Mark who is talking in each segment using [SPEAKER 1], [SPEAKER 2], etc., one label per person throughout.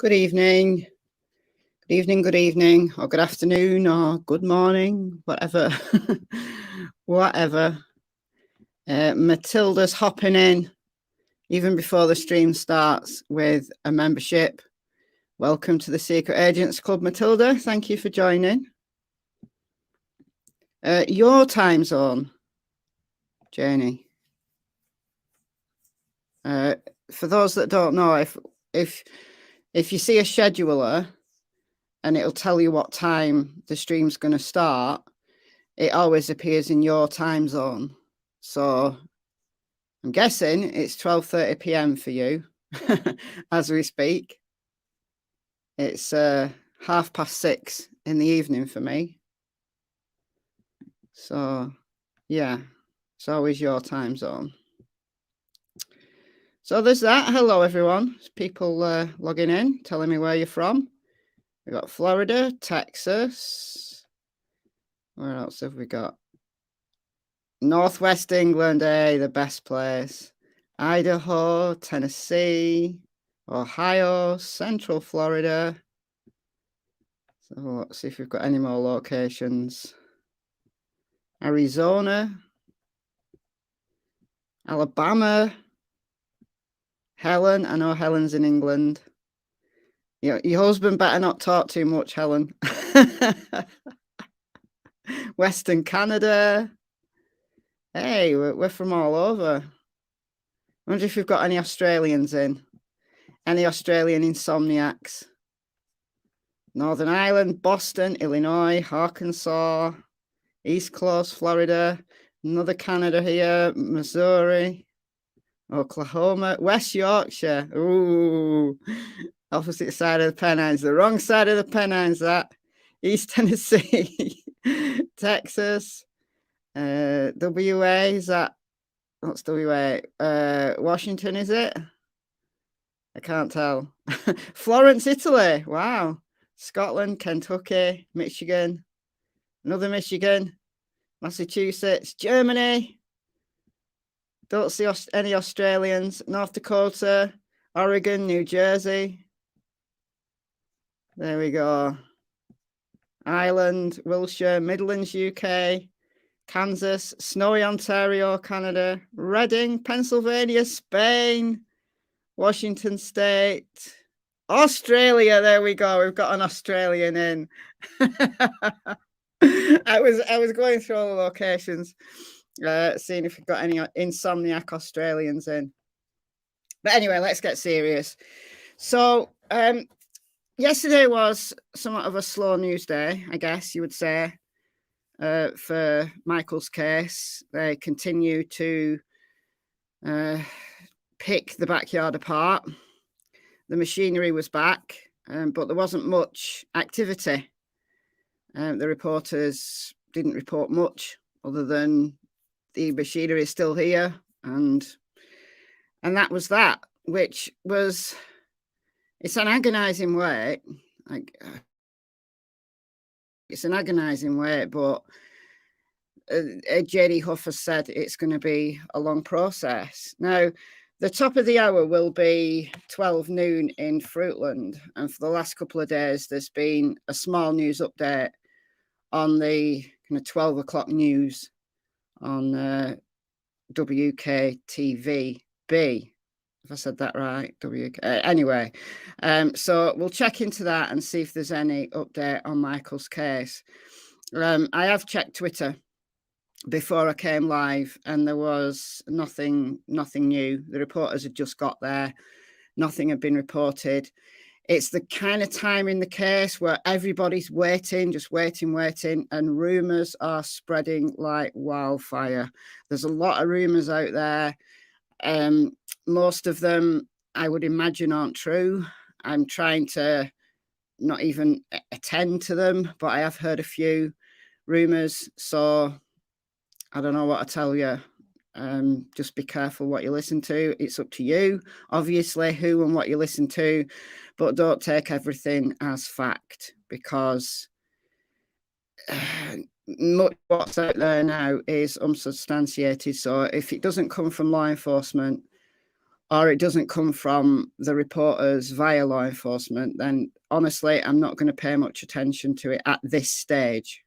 [SPEAKER 1] Good evening. Good evening, good evening, or good afternoon, or good morning, whatever. Whatever. Matilda's hopping in even before the stream starts with a membership. Welcome to the Secret Agents Club, Matilda. Thank you for joining. Your time zone, Janie. For those that don't know, if you see a scheduler and it'll tell you what time the stream's going to start, it always appears in your time zone. So I'm guessing it's 12:30 p.m. for you as we speak. It's 6:30 in the evening for me. So yeah, it's always your time zone. So there's that. Hello, everyone. There's people logging in, telling me where you're from. We've got Florida, Texas. Where else have we got? Northwest England, the best place. Idaho, Tennessee, Ohio, Central Florida. So let's see if we've got any more locations. Arizona, Alabama, Helen. I know Helen's in England. Your husband better not talk too much, Helen. Western Canada. Hey, we're from all over. I wonder if we've got any Australians in. Any Australian insomniacs. Northern Ireland, Boston, Illinois, Arkansas, East Coast, Florida, another Canada here, Missouri, Oklahoma, West Yorkshire. Ooh, opposite side of the Pennines. The wrong side of the Pennines, that. East Tennessee, Texas, WA, is that, what's WA? Washington, is it? I can't tell. Florence, Italy. Wow. Scotland, Kentucky, Michigan, another Michigan, Massachusetts, Germany. Don't see any Australians. North Dakota, Oregon, New Jersey. There we go. Ireland, Wiltshire, Midlands, UK, Kansas, snowy Ontario, Canada, Reading, Pennsylvania, Spain, Washington State, Australia. There we go. We've got an Australian in. I was going through all the locations, seeing if we've got any insomniac Australians in. But anyway, let's get serious. So yesterday was somewhat of a slow news day, I guess you would say, for Michael's case. They continue to pick the backyard apart. The machinery was back, but there wasn't much activity. The reporters didn't report much other than the machinery is still here, and that was that, which was, it's an agonizing wait. It's an agonizing wait, but JD Huff has said it's going to be a long process. Now, the top of the hour will be 12 noon in Fruitland, and for the last couple of days, there's been a small news update on the kind of 12 o'clock news on WKTV-B. If I said that right, anyway. So we'll check into that and see if there's any update on Michael's case. I have checked Twitter before I came live, and there was nothing new. The reporters had just got there. Nothing had been reported. It's the kind of time in the case where everybody's waiting, just waiting, and rumours are spreading like wildfire. There's a lot of rumours out there. Most of them, I would imagine, aren't true. I'm trying to not even attend to them, but I have heard a few rumours, so I don't know what to tell you. Just be careful what you listen to. It's up to you, obviously, who and what you listen to, but don't take everything as fact, because much what's out there now is unsubstantiated. So if it doesn't come from law enforcement, or it doesn't come from the reporters via law enforcement, then honestly, I'm not going to pay much attention to it at this stage.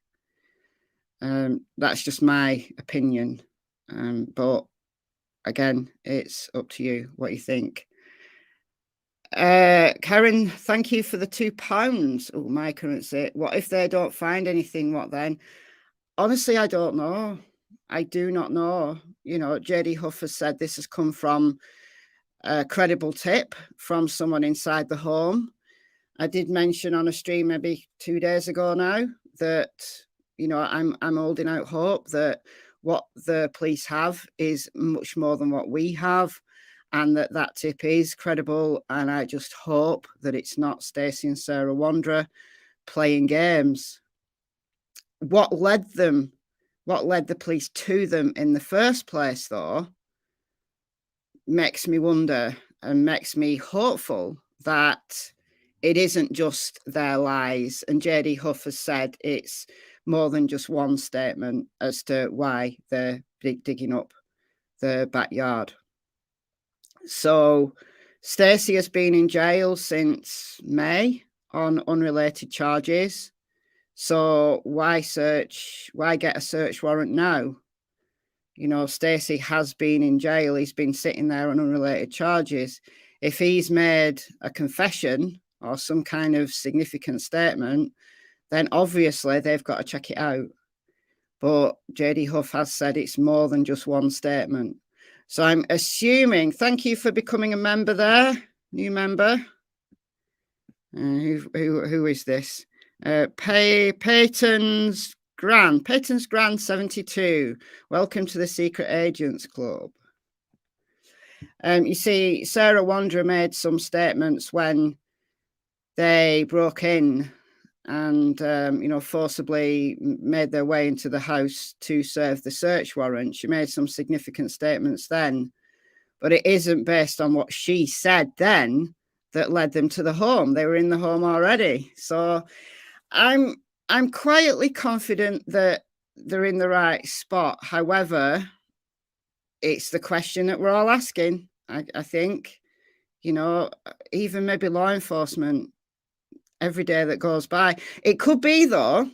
[SPEAKER 1] That's just my opinion. But again, it's up to you what you think. Karen, thank you for the £2. Oh, my currency. What if they don't find anything? What then? Honestly, I don't know. I do not know. You know, JD Huff has said this has come from a credible tip from someone inside the home. I did mention on a stream maybe 2 days ago now that, you know, I'm holding out hope that what the police have is much more than what we have, and that tip is credible. And I just hope that it's not Stacey and Sarah Wandra playing games. What led the police to them in the first place, though, makes me wonder and makes me hopeful that it isn't just their lies. And JD Huff has said it's more than just one statement as to why they're digging up the backyard. So Stacey has been in jail since May on unrelated charges. So why get a search warrant now? You know, Stacey has been in jail. He's been sitting there on unrelated charges. If he's made a confession or some kind of significant statement, then obviously they've got to check it out. But JD Huff has said it's more than just one statement. So I'm assuming, thank you for becoming a member there, new member. Who is this? Peyton's Grand 72. Welcome to the Secret Agents Club. You see, Sarah Wandra made some statements when they broke in and, you know, forcibly made their way into the house to serve the search warrant. She made some significant statements then, but it isn't based on what she said then that led them to the home. They were in the home already. So I'm quietly confident that they're in the right spot. However, it's the question that we're all asking. I think, you know, even maybe law enforcement, every day that goes by. It could be, though,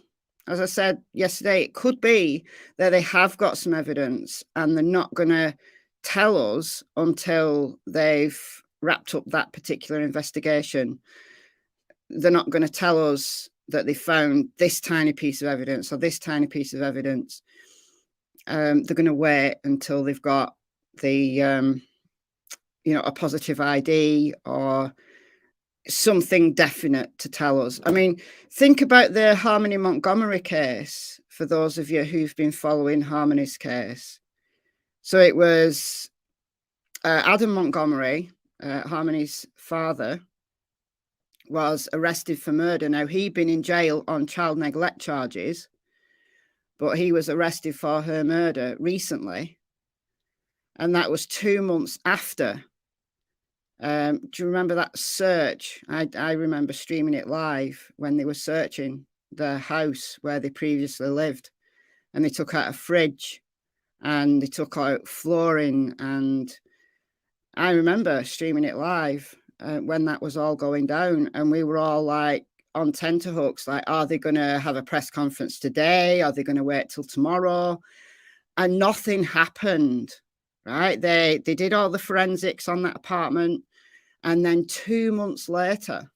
[SPEAKER 1] as I said yesterday, it could be that they have got some evidence and they're not going to tell us until they've wrapped up that particular investigation. They're not going to tell us that they found this tiny piece of evidence or this tiny piece of evidence. They're going to wait until they've got the, you know, a positive ID or something definite to tell us. I mean, think about the Harmony Montgomery case, for those of you who've been following Harmony's case. So it was Adam Montgomery, Harmony's father, was arrested for murder. Now, he'd been in jail on child neglect charges, but he was arrested for her murder recently. And that was 2 months after. Do you remember that search? I remember streaming it live when they were searching the house where they previously lived. And they took out a fridge and they took out flooring. And I remember streaming it live when that was all going down. And we were all like on tenterhooks, like, are they going to have a press conference today? Are they going to wait till tomorrow? And nothing happened, right? They did all the forensics on that apartment. And then 2 months later,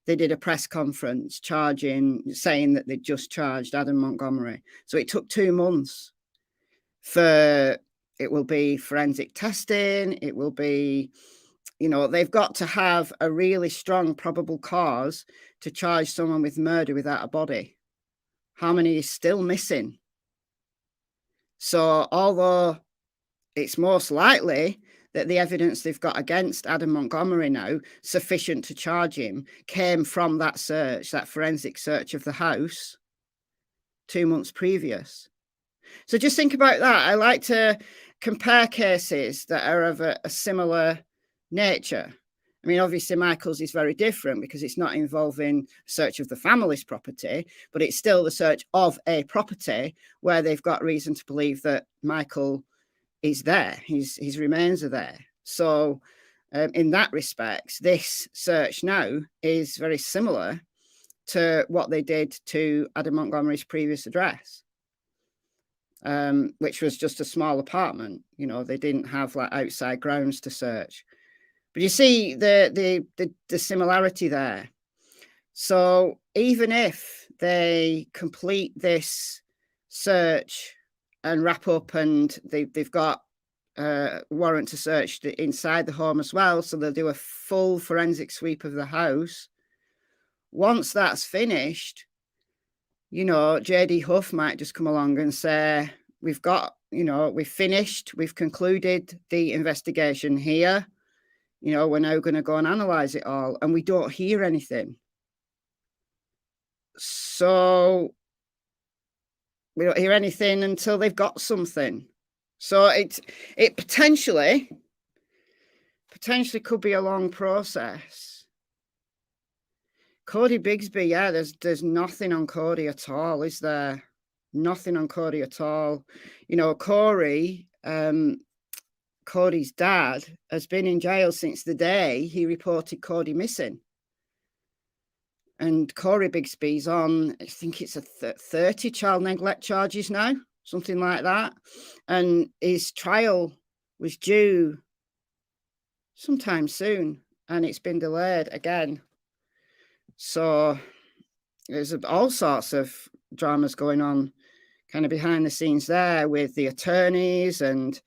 [SPEAKER 1] they did a press conference saying that they'd just charged Adam Montgomery. So it took 2 months it will be forensic testing. It will be, you know, they've got to have a really strong probable cause to charge someone with murder without a body. Harmony is still missing. So although it's most likely that the evidence they've got against Adam Montgomery now, sufficient to charge him, came from that search, that forensic search of the house 2 months previous. So just think about that. I like to compare cases that are of a similar nature. I mean, obviously, Michael's is very different because it's not involving search of the family's property, but it's still the search of a property where they've got reason to believe that Michael is there. His remains are there. So in that respect, this search now is very similar to what they did to Adam Montgomery's previous address, which was just a small apartment. You know, they didn't have like outside grounds to search. But you see the similarity there. So even if they complete this search and wrap up, and they've got a warrant to search inside the home as well, so they'll do a full forensic sweep of the house. Once that's finished, you know, JD Huff might just come along and say, we've got, you know, we've finished, we've concluded the investigation here. You know, we're now going to go and analyze it all, and we don't hear anything. So we don't hear anything until they've got something. So it potentially could be a long process. Kodi Bixby, yeah, there's nothing on Kodi at all, is there? Nothing on Kodi at all. You know, Kodi's dad has been in jail since the day he reported Kodi missing. And Kodi Bixby's on, I think it's a 30 child neglect charges now, something like that. And his trial was due sometime soon, and it's been delayed again. So there's all sorts of dramas going on kind of behind the scenes there with the attorneys, and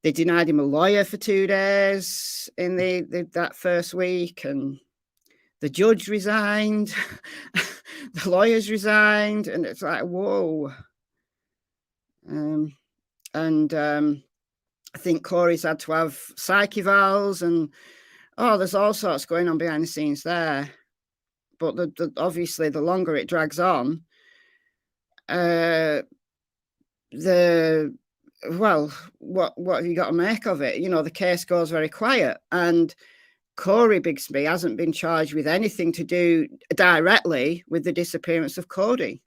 [SPEAKER 1] they denied him a lawyer for 2 days in that first week, and the judge resigned, the lawyers resigned, and it's like, whoa. I think Corey's had to have psych evals, and there's all sorts going on behind the scenes there. But obviously, the longer it drags on, what have you got to make of it? You know, the case goes very quiet, and Kodi Bixby hasn't been charged with anything to do directly with the disappearance of Kodi.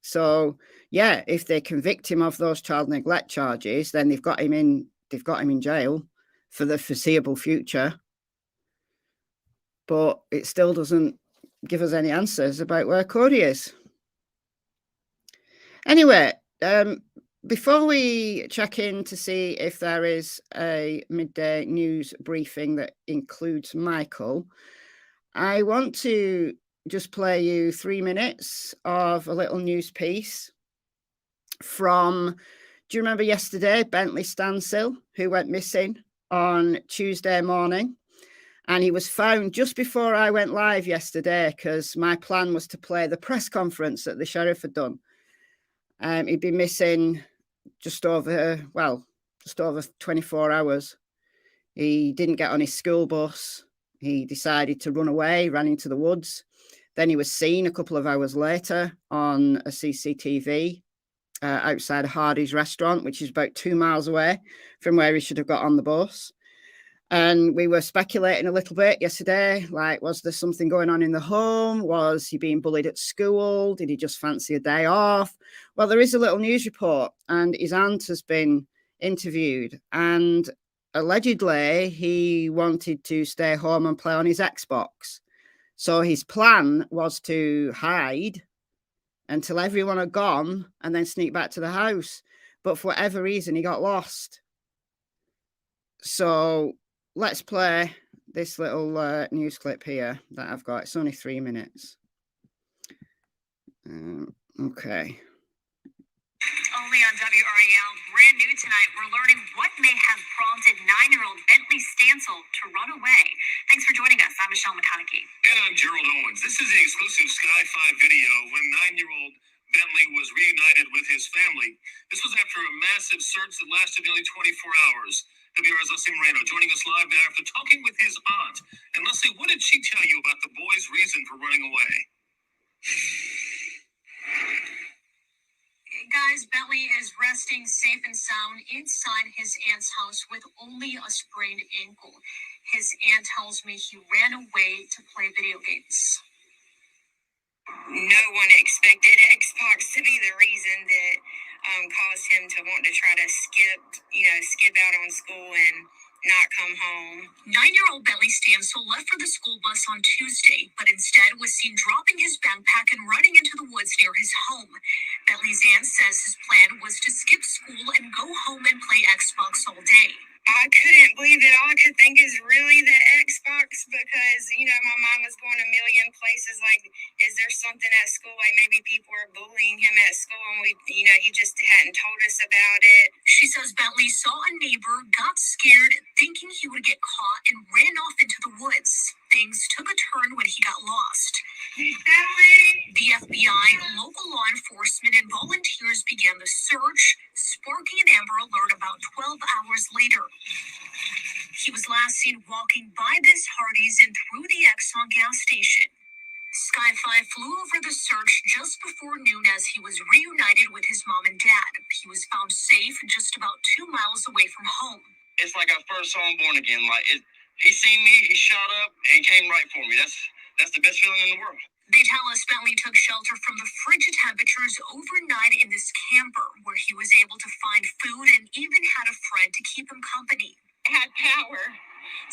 [SPEAKER 1] So, yeah, if they convict him of those child neglect charges, then they've got him in jail for the foreseeable future. But it still doesn't give us any answers about where Kodi is. Anyway, before we check in to see if there is a midday news briefing that includes Michael, I want to just play you 3 minutes of a little news piece from, do you remember yesterday, Bentley Stansil, who went missing on Tuesday morning? And he was found just before I went live yesterday, because my plan was to play the press conference that the sheriff had done. He'd been missing just over 24 hours. He didn't get on his school bus. He decided to run away, ran into the woods. Then he was seen a couple of hours later on a CCTV outside Hardy's restaurant, which is about 2 miles away from where he should have got on the bus. And we were speculating a little bit yesterday, like, was there something going on in the home? Was he being bullied at school? Did he just fancy a day off? Well, there is a little news report, and his aunt has been interviewed, and allegedly he wanted to stay home and play on his Xbox. So his plan was to hide until everyone had gone and then sneak back to the house. But for whatever reason, he got lost. So let's play this little news clip here that I've got. It's only 3 minutes. Okay.
[SPEAKER 2] Only on WRAL, brand new tonight, we're learning what may have prompted 9-year-old Bentley Stansil to run away. Thanks for joining us. I'm Michelle McConaughey.
[SPEAKER 3] And I'm Gerald Owens. This is the exclusive Sky 5 video when 9-year-old Bentley was reunited with his family. This was after a massive search that lasted nearly 24 hours. WR's Leslie Moreno joining us live now after talking with his aunt. And Leslie, what did she tell you about the boy's reason for running away?
[SPEAKER 2] Guys, Bentley is resting safe and sound inside his aunt's house with only a sprained ankle. His aunt tells me he ran away to play video games.
[SPEAKER 4] No one expected Xbox to be the reason that caused him to want to try to skip out on school and not come home.
[SPEAKER 2] 9-year-old Bentley Stansil left for the school bus on Tuesday, but instead was seen dropping his backpack and running into the woods near his home. Bentley's aunt says his plan was to skip school and go home and play Xbox all day.
[SPEAKER 4] I couldn't believe it. All I could think is really the Xbox because, my mind was going a million places. Like, is there something at school? Like maybe people are bullying him at school and he just hadn't told us about it.
[SPEAKER 2] She says Bentley saw a neighbor, got scared, thinking he would get caught, and ran off into the woods. Things took a turn when he got lost. The FBI, local law enforcement, and volunteers began the search, sparking an Amber Alert about 12 hours later. He was last seen walking by this Hardee's and through the Exxon gas station. Sky 5 flew over the search just before noon as he was reunited with his mom and dad. He was found safe just about 2 miles away from home.
[SPEAKER 5] It's like I first saw him born again. He seen me, he shot up, and came right for me. That's the best feeling in the world.
[SPEAKER 2] They tell us Bentley took shelter from the frigid temperatures overnight in this camper, where he was able to find food and even had a friend to keep him company.
[SPEAKER 4] Had power.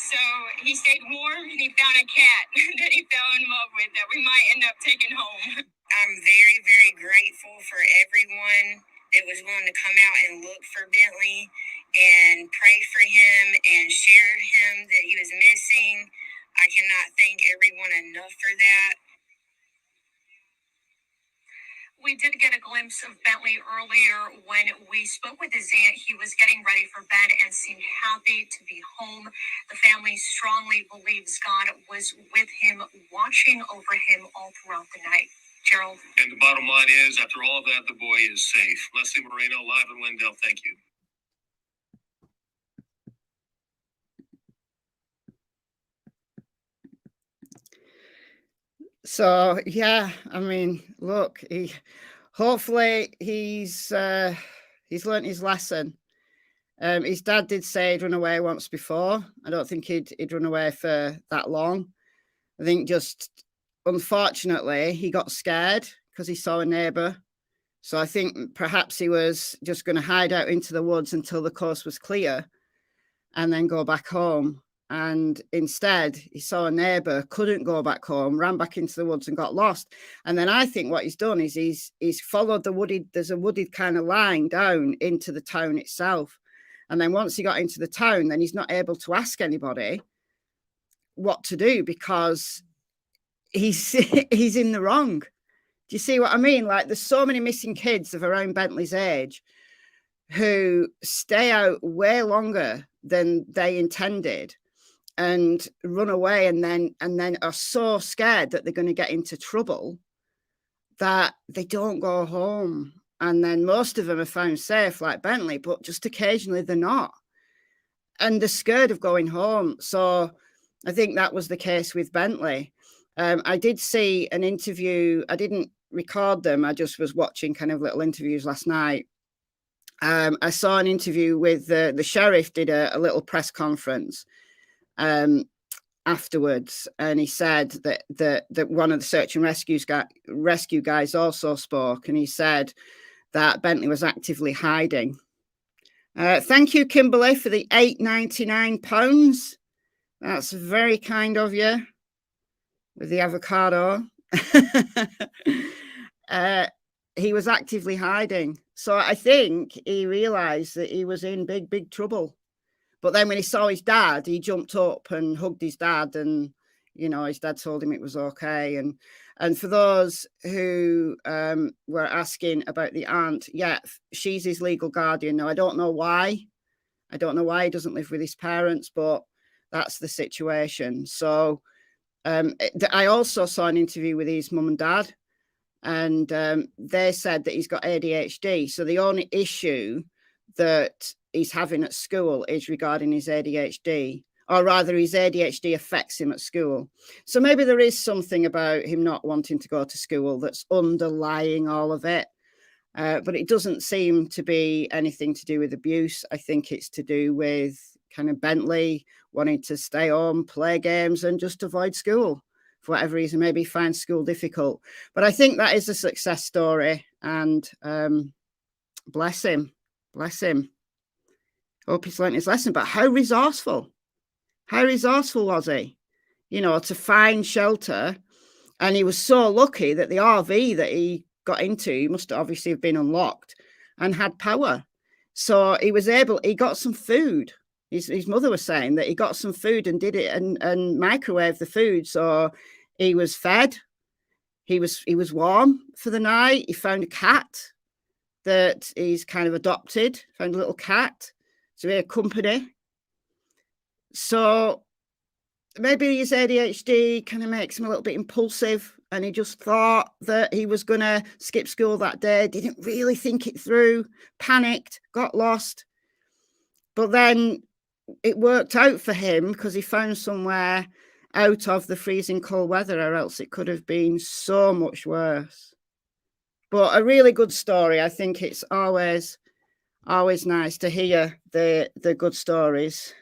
[SPEAKER 4] So he stayed warm and he found a cat that he fell in love with that we might end up taking home. I'm very, very grateful for everyone that was willing to come out and look for Bentley and pray for him and share him that he was missing. I cannot thank everyone enough for that.
[SPEAKER 2] We did get a glimpse of Bentley earlier when we spoke with his aunt. He was getting ready for bed and seemed happy to be home. The family strongly believes God was with him, watching over him all throughout the night. Gerald?
[SPEAKER 3] And the bottom line is, after all that, the boy is safe. Leslie Moreno, live in Wendell. Thank you.
[SPEAKER 1] So yeah, I mean, look, hopefully he's learnt his lesson. His dad did say he'd run away once before. I don't think he'd run away for that long. I think just unfortunately he got scared because he saw a neighbour. So I think perhaps he was just going to hide out into the woods until the coast was clear and then go back home. And instead, he saw a neighbour, couldn't go back home, ran back into the woods and got lost. And then I think what he's done is he's followed there's a wooded kind of line down into the town itself. And then once he got into the town, then he's not able to ask anybody what to do because he's in the wrong. Do you see what I mean? Like, there's so many missing kids of around Bentley's age who stay out way longer than they intended and run away and then are so scared that they're going to get into trouble that they don't go home. And then most of them are found safe, like Bentley, but just occasionally they're not. And they're scared of going home. So I think that was the case with Bentley. I did see an interview. I didn't record them. I just was watching kind of little interviews last night. I saw an interview with the sheriff did a little press conference afterwards, and he said that one of the search and rescue guys also spoke, and he said that Bentley was actively hiding. Thank you, Kimberly, for the £8.99. That's very kind of you with the avocado. He was actively hiding. So I think he realized that he was in big trouble. But then when he saw his dad, he jumped up and hugged his dad, and his dad told him it was okay. And for those who were asking about the aunt, yeah, she's his legal guardian. Now, I don't know why. I don't know why he doesn't live with his parents, but that's the situation. So I also saw an interview with his mum and dad, and they said that he's got ADHD. So the only issue that he's having at school is regarding his ADHD, or rather his ADHD affects him at school. So maybe there is something about him not wanting to go to school that's underlying all of it. But it doesn't seem to be anything to do with abuse. I think it's to do with kind of Bentley wanting to stay home, play games, and just avoid school for whatever reason. Maybe find school difficult. But I think that is a success story, and bless him. Bless him. Hope he's learned his lesson. But how resourceful was he, you know, to find shelter? And he was so lucky that the RV that he got into must obviously have been unlocked and had power. So he was able, he got some food. His mother was saying that he got some food and did it and microwaved the food. So he was fed. He was warm for the night. He found a cat that he's kind of adopted, found a little cat. So he had company. So maybe his ADHD kind of makes him a little bit impulsive, and he just thought that he was going to skip school that day, didn't really think it through, panicked, got lost. But then it worked out for him because he found somewhere out of the freezing cold weather, or else it could have been so much worse. But a really good story. I think it's always nice to hear the good stories.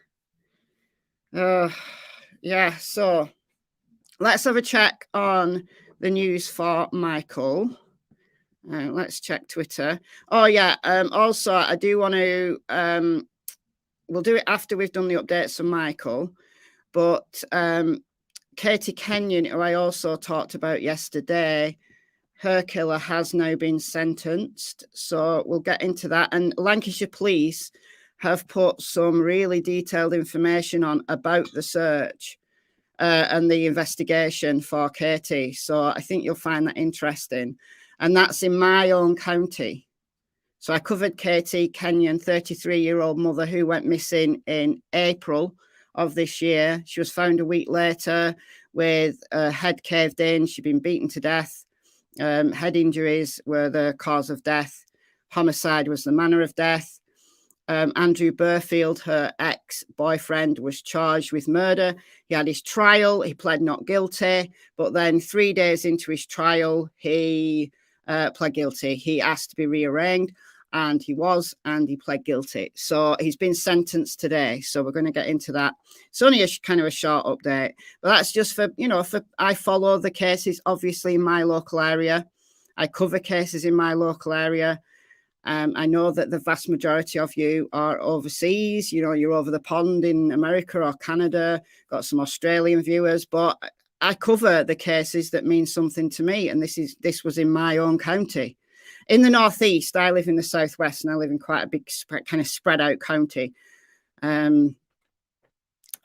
[SPEAKER 1] Yeah, so let's have a check on the news for Michael. Let's check Twitter. Oh yeah, also I do want to we'll do it after we've done the updates on Michael, but Katie Kenyon, who I also talked about yesterday, her killer has now been sentenced, so we'll get into that. And Lancashire Police have put some really detailed information on about the search and the investigation for Katie. So I think you'll find that interesting. And that's in my own county. So I covered Katie Kenyon, 33-year-old mother who went missing in April of this year. She was found a week later with her head caved in. She'd been beaten to death. Head injuries were the cause of death. Homicide was the manner of death. Andrew Burfield, her ex-boyfriend, was charged with murder. He had his trial. He pled not guilty. But then 3 days into his trial, he pled guilty. He asked to be rearranged, and he was, and he pled guilty. So he's been sentenced today. So we're going to get into that. It's only a kind of a short update, but that's just for, you know, for I follow the cases, obviously, in my local area. I cover cases in my local area. I know that the vast majority of you are overseas. You know, you're over the pond in America or Canada, got some Australian viewers, but I cover the cases that mean something to me. And this was in my own county. In the northeast, I live in the southwest, and I live in quite a big kind of spread out county.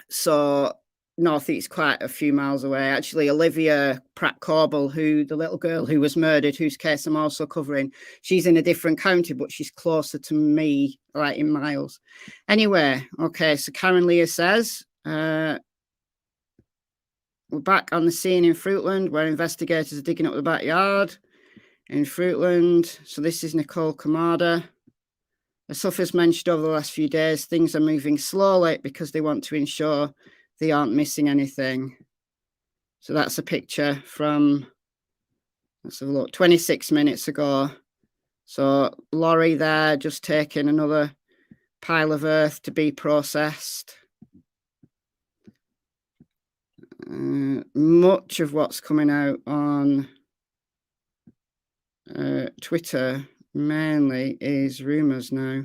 [SPEAKER 1] So northeast, quite a few miles away. Actually, Olivia Pratt-Corbell, who the little girl who was murdered, whose case I'm also covering, she's in a different county, but she's closer to me, like in miles. Anyway, okay, so Karen Leah says, we're back on the scene in Fruitland, where investigators are digging up the backyard in Fruitland. So this is Nicole Kamada. As Suffer's mentioned over the last few days, things are moving slowly because they want to ensure they aren't missing anything. So that's a picture from, let's have a look, 26 minutes ago. So lorry there, just taking another pile of earth to be processed. Much of what's coming out on Twitter mainly is rumours now.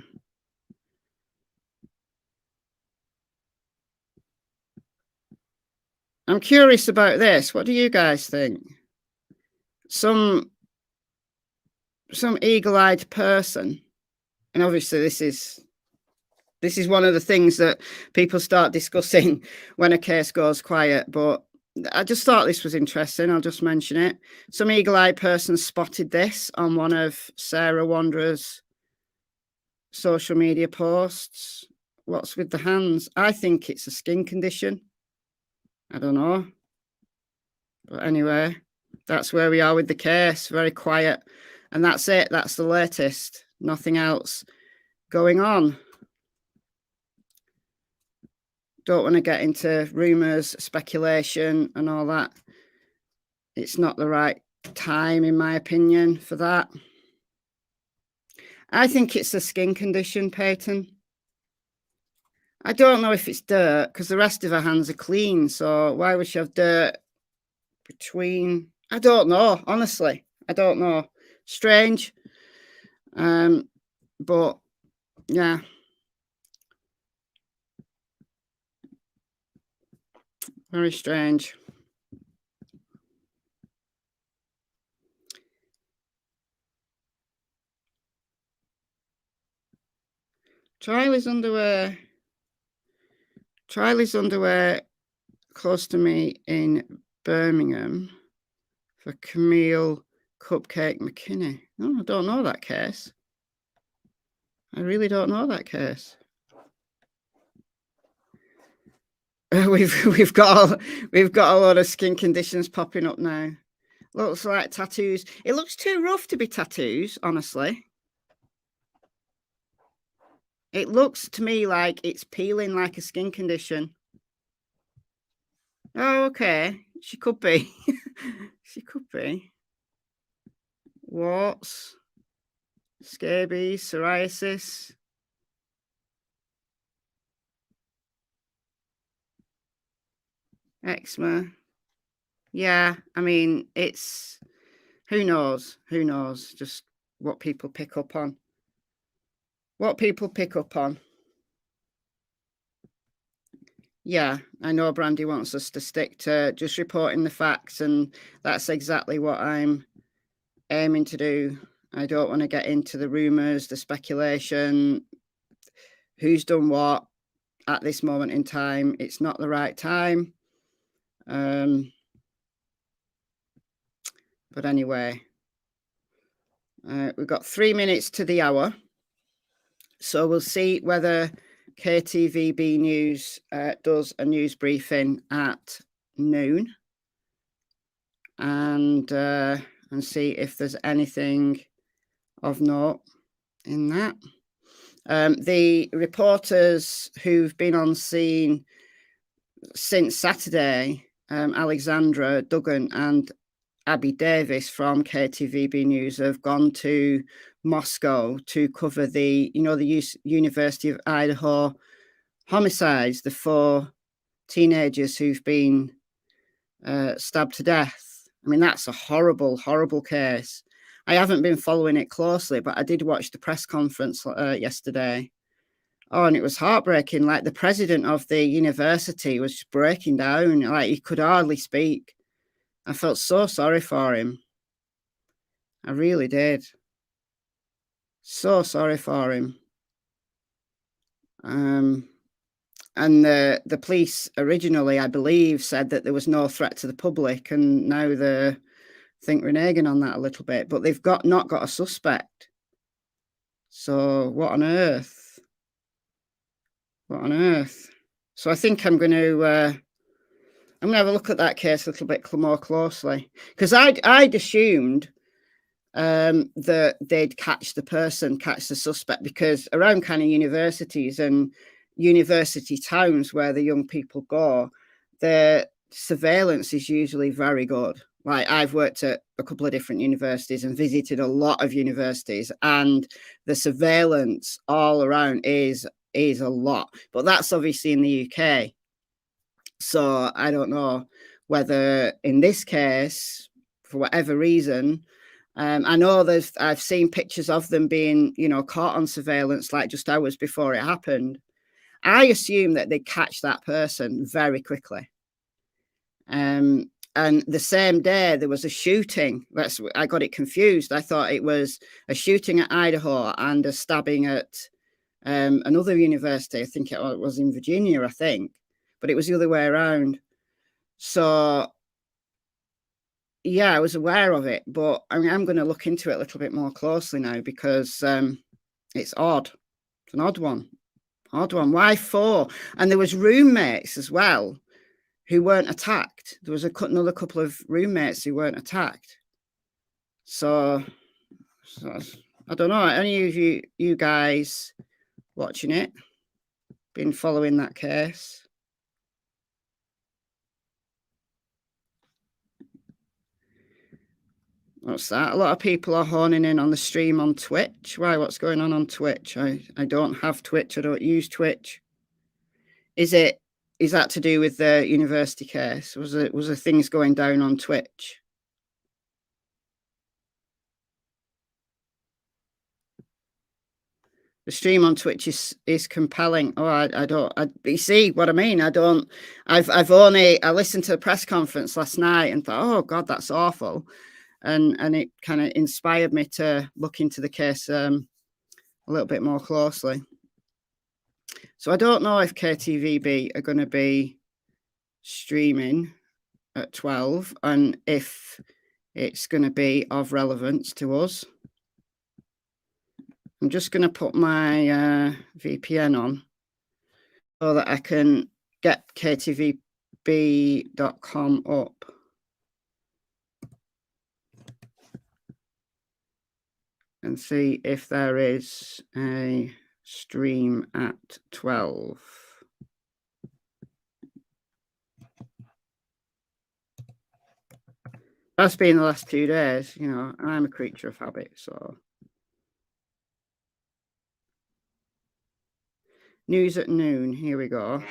[SPEAKER 1] I'm curious about this. What do you guys think? Some eagle-eyed person, and obviously this is one of the things that people start discussing when a case goes quiet, but I just thought this was interesting. I'll just mention it. Some eagle-eyed person spotted this on one of Sarah Wandra's social media posts. What's with the hands? I think it's a skin condition. I don't know. But anyway, that's where we are with the case. Very quiet. And that's it. That's the latest. Nothing else going on. Don't want to get into rumours, speculation and all that. It's not the right time, in my opinion, for that. I think it's a skin condition, Peyton. I don't know if it's dirt, because the rest of her hands are clean. So why would she have dirt between? I don't know, honestly. I don't know. Strange. But yeah. Very strange. Charlie's underwear. Charlie's underwear close to me in Birmingham for Camille Cupcake McKinney. No, I don't know that case. I really don't know that case. We've got a lot of skin conditions popping up now. Looks like tattoos. It looks too rough to be tattoos, honestly. It looks to me like it's peeling like a skin condition. Oh, okay. She could be. She could be. Warts, scabies, psoriasis. Eczema. Yeah, I mean, it's, who knows? Who knows? Just what people pick up on. What people pick up on. Yeah, I know Brandy wants us to stick to just reporting the facts, and that's exactly what I'm aiming to do. I don't want to get into the rumours, the speculation, who's done what at this moment in time. It's not the right time. But anyway, we've got 3 minutes to the hour. So we'll see whether KTVB News does a news briefing at noon, and see if there's anything of note in that. The reporters who've been on scene since Saturday, Alexandra Duggan and Abby Davis from KTVB News, have gone to Moscow to cover the University of Idaho homicides, the 4 teenagers who've been stabbed to death. I mean, that's a horrible, horrible case. I haven't been following it closely, but I did watch the press conference yesterday. Oh, and it was heartbreaking. Like, the president of the university was breaking down. Like, he could hardly speak. I felt so sorry for him. I really did. So sorry for him. And the police originally, I believe, said that there was no threat to the public, and now they think reneging on that a little bit. But they've not got a suspect. So what on earth? What on earth? So I think I'm going to have a look at that case a little bit more closely, because I'd assumed that they'd catch the suspect, because around kind of universities and university towns where the young people go, the surveillance is usually very good. Like, I've worked at a couple of different universities and visited a lot of universities, and the surveillance all around is a lot. But that's obviously in the UK. So I don't know whether in this case, for whatever reason, I know I've seen pictures of them being, caught on surveillance like just hours before it happened. I assume that they catch that person very quickly. And the same day there was a shooting. I got it confused. I thought it was a shooting at Idaho and a stabbing at another university. I think it was in Virginia, I think. But it was the other way around. So, yeah, I was aware of it, but I'm going to look into it a little bit more closely now, because it's odd. It's an odd one. Odd one. Why 4? And there was roommates as well who weren't attacked. There was another couple of roommates who weren't attacked. So I don't know. Any of you guys watching it been following that case? What's that? A lot of people are honing in on the stream on Twitch. Why? What's going on Twitch? I don't have Twitch. I don't use Twitch. Is that to do with the university case? Was there things going down on Twitch? The stream on Twitch is compelling. Oh, I don't. You see what I mean? I listened to the press conference last night and thought, oh God, that's awful, and it kind of inspired me to look into the case a little bit more closely. So I don't know if KTVB are going to be streaming at 12 and if it's going to be of relevance to us. I'm just going to put my VPN on so that I can get ktvb.com up. And see if there is a stream at 12. That's been the last 2 days, you know, and I'm a creature of habit, so. News at noon, here we go.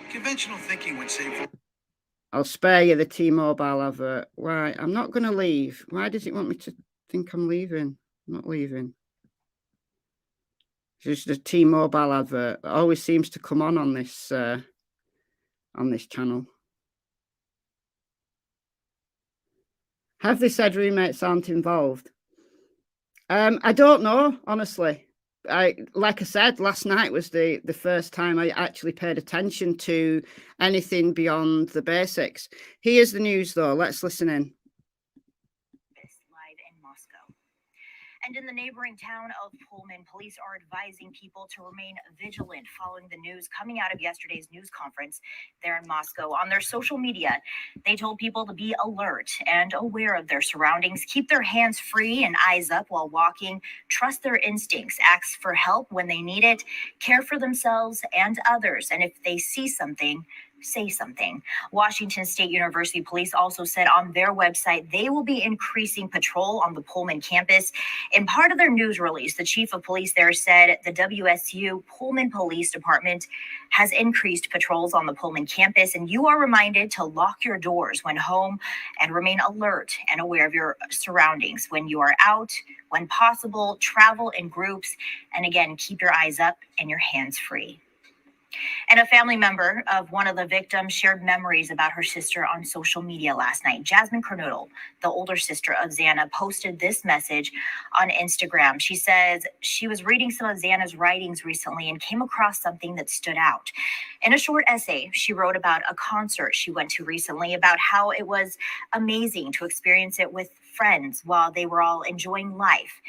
[SPEAKER 6] Conventional thinking would say...
[SPEAKER 1] I'll spare you the T-Mobile advert. Why? I'm not going to leave. Why does it want me to think I'm leaving? I'm not leaving. It's just a T-Mobile advert that always seems to come on this channel. Have they said roommates aren't involved? I don't know, honestly. Like I said, last night was the first time I actually paid attention to anything beyond the basics. Here's the news, though. Let's listen in.
[SPEAKER 7] Live in Moscow. And in the neighboring town of Pullman, police are advising people to remain vigilant following the news coming out of yesterday's news conference there in Moscow. On their social media, they told people to be alert and aware of their surroundings, keep their hands free and eyes up while walking, trust their instincts, ask for help when they need it, care for themselves and others. And if they see something, say something. Washington State University police also said on their website they will be increasing patrol on the Pullman campus. In part of their news release, the chief of police there said the WSU Pullman Police Department has increased patrols on the Pullman campus, and you are reminded to lock your doors when home and remain alert and aware of your surroundings when you are out. When possible, travel in groups, and again, keep your eyes up and your hands free. And a family member of one of the victims shared memories about her sister on social media last night. Jasmine Kernodle, the older sister of Xana, posted this message on Instagram. She says she was reading some of Xana's writings recently and came across something that stood out. In a short essay, she wrote about a concert she went to recently, about how it was amazing to experience it with friends while they were all enjoying life.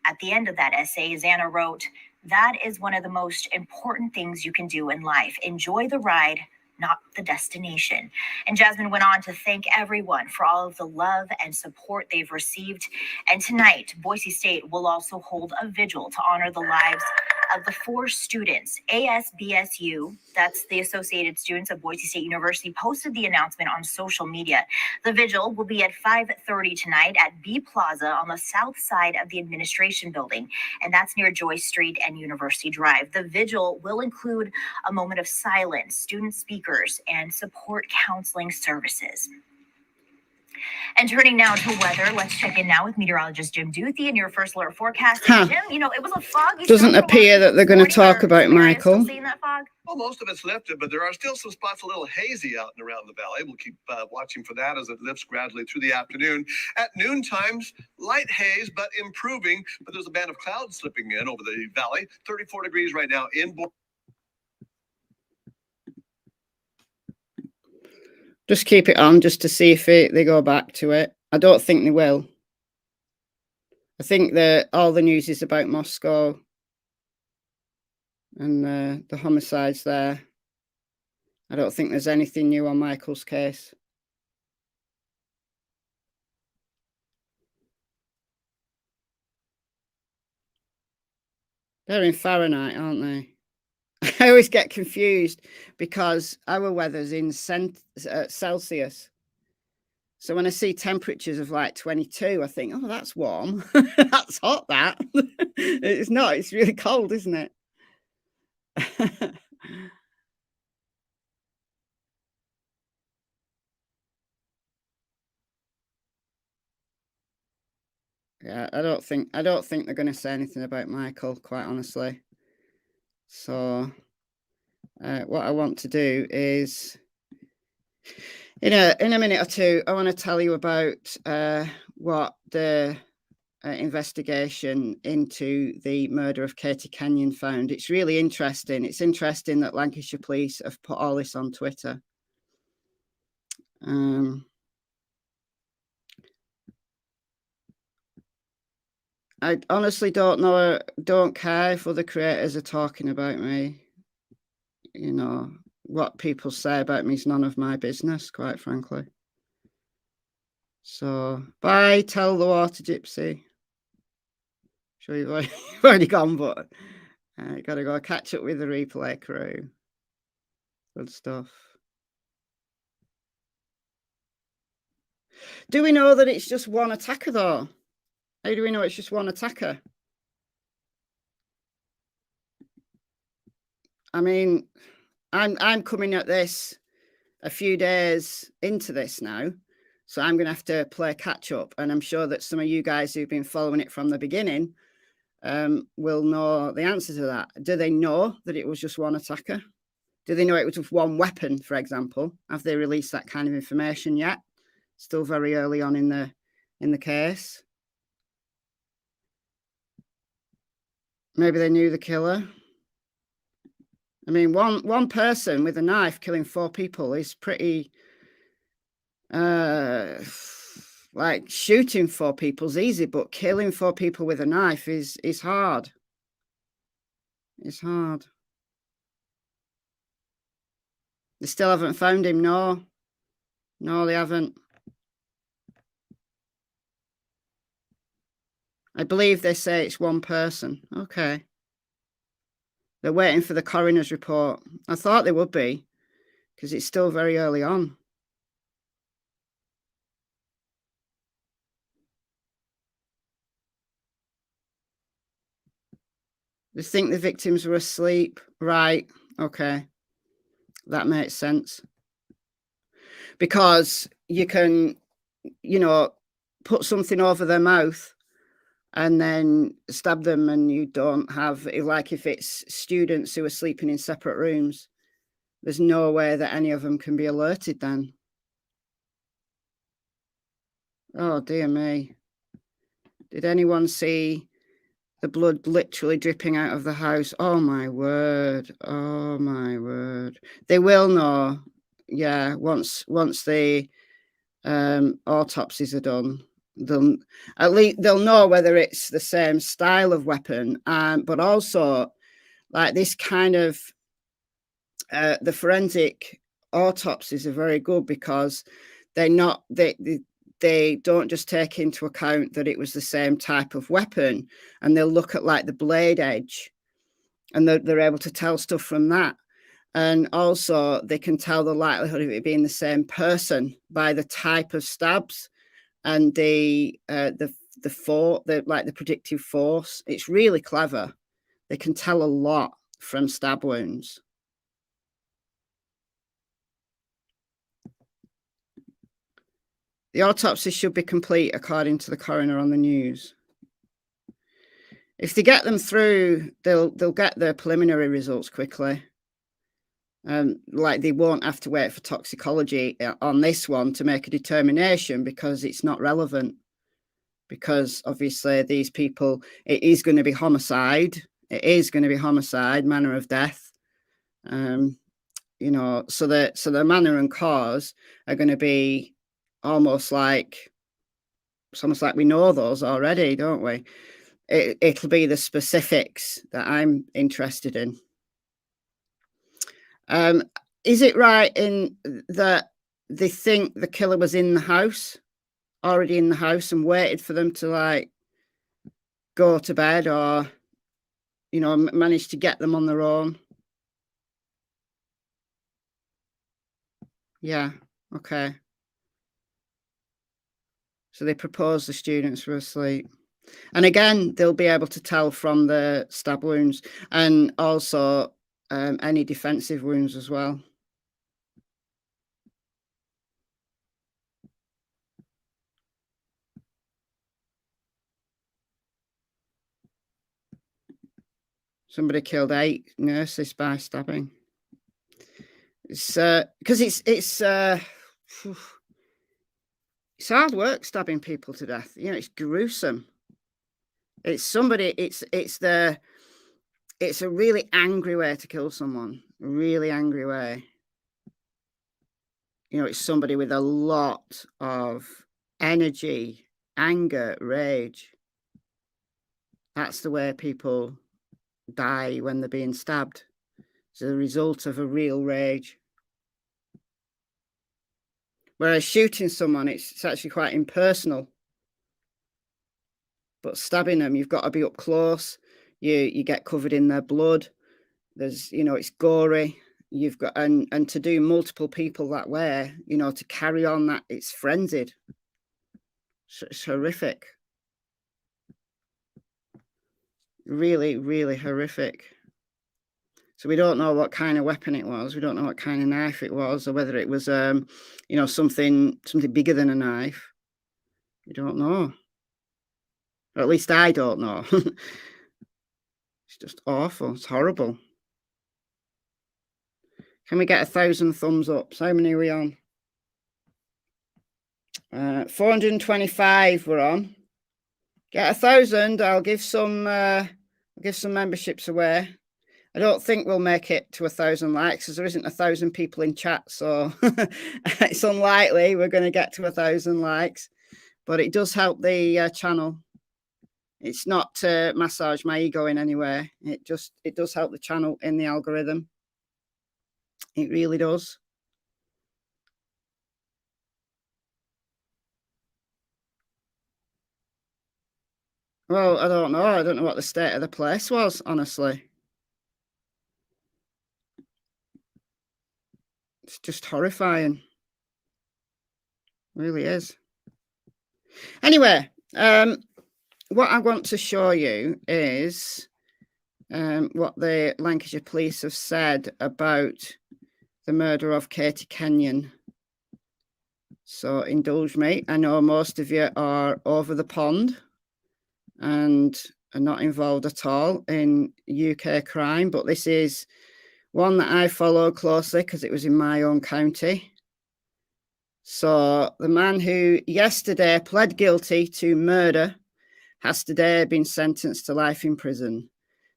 [SPEAKER 7] At the end of that essay, Xana wrote, "That is one of the most important things you can do in life. Enjoy the ride, not the destination." And Jasmine went on to thank everyone for all of the love and support they've received. And tonight, Boise State will also hold a vigil to honor the lives of the 4 students. ASBSU, that's the Associated Students of Boise State University, posted the announcement on social media. The vigil will be at 5:30 tonight at B Plaza on the south side of the administration building, and that's near Joyce Street and University Drive. The vigil will include a moment of silence, student speakers, and support counseling services. And turning now to weather, let's check in now with meteorologist Jim Duthie in your first alert forecast. Jim, you know, it was a foggy.
[SPEAKER 1] Doesn't appear that they're going to talk about Michael.
[SPEAKER 7] Seeing that fog?
[SPEAKER 6] Well, most of it's lifted, but there are still some spots a little hazy out and around the valley. We'll keep watching for that as it lifts gradually through the afternoon. At noon times, light haze, but improving. But there's a band of clouds slipping in over the valley. 34 degrees right now in Boise.
[SPEAKER 1] Just keep it on just to see if they go back to it. I don't think they will. I think that all the news is about Moscow and the homicides there. I don't think there's anything new on Michael's case. They're in Fahrenheit, aren't they? I always get confused because our weather's in Celsius. So when I see temperatures of like 22, I think, oh, that's warm. That's hot, that. It's not. It's really cold, isn't it? Yeah, I don't think they're going to say anything about Michael, quite honestly. So what I want to do is, in a minute or two, I want to tell you about what the investigation into the murder of Katie Kenyon found. It's really interesting. It's interesting that Lancashire Police have put all this on Twitter. I honestly don't care if other creators are talking about me. You know, what people say about me is none of my business, quite frankly. So, bye, tell the water gypsy. Sure you've already gone, but got to go catch up with the replay crew. Good stuff. Do we know that it's just one attacker, though? How do we know it's just one attacker? I mean, I'm coming at this a few days into this now, so I'm going to have to play catch up, and I'm sure that some of you guys who've been following it from the beginning will know the answer to that. Do they know that it was just one attacker? Do they know it was just one weapon, for example? Have they released that kind of information yet? Still very early on in the case. Maybe they knew the killer. I mean, one person with a knife killing 4 people is pretty, like shooting 4 people's easy, but killing 4 people with a knife is hard. It's hard. They still haven't found him. No, they haven't. I believe they say it's one person. Okay. They're waiting for the coroner's report. I thought they would be, because it's still very early on. They think the victims were asleep. Right. Okay. That makes sense. Because you can, put something over their mouth and then stab them, and you don't have, like if it's students who are sleeping in separate rooms, there's no way that any of them can be alerted then. Oh, dear me. Did anyone see the blood literally dripping out of the house? Oh, my word. Oh, my word. They will know. Yeah, once the autopsies are done, they'll know whether it's the same style of weapon, but also like this kind of the forensic autopsies are very good because they don't just take into account that it was the same type of weapon, and they'll look at like the blade edge, and they're able to tell stuff from that. And also they can tell the likelihood of it being the same person by the type of stabs and the predictive force. It's really clever. They can tell a lot from stab wounds. The autopsy should be complete, according to the coroner on the news. If they get them through, they'll get their preliminary results quickly. Like they won't have to wait for toxicology on this one to make a determination, because it's not relevant. Because obviously these people, it is going to be homicide. It is going to be homicide, manner of death. So the manner and cause are going to be almost like we know those already, don't we? It'll be the specifics that I'm interested in. Is it right in that they think the killer was already in the house, and waited for them to like go to bed, or managed to get them on their own? Yeah. Okay. So they propose the students were asleep. And again, they'll be able to tell from the stab wounds, and also any defensive wounds as well. Somebody killed 8 nurses by stabbing. It's because it's hard work stabbing people to death. You know, it's gruesome. It's a really angry way to kill someone. A really angry way. You know, it's somebody with a lot of energy, anger, rage. That's the way people die when they're being stabbed. It's a result of a real rage. Whereas shooting someone, it's actually quite impersonal. But stabbing them, you've got to be up close. You get covered in their blood. There's, you know, it's gory. You've got, and to do multiple people that way, you know, to carry on that, it's frenzied. It's horrific. Really, really horrific. So we don't know what kind of weapon it was. We don't know what kind of knife it was, or whether it was, you know, something bigger than a knife. We don't know. Or at least I don't know. It's just awful. It's horrible. Can we get 1,000 thumbs up? So how many are we on? 425 we're on. Get 1,000. I'll give some memberships away. I don't think we'll make it to 1,000 likes, as there isn't 1,000 people in chat, so it's unlikely we're going to get to 1,000 likes. But it does help the channel. It's not to massage my ego in any way. It does help the channel in the algorithm. It really does. Well, I don't know. I don't know what the state of the place was, honestly. It's just horrifying. It really is. Anyway, what I want to show you is what the Lancashire police have said about the murder of Katie Kenyon. So indulge me. I know most of you are over the pond and are not involved at all in UK crime, but this is one that I follow closely because it was in my own county. So the man who yesterday pled guilty to murder has today been sentenced to life in prison.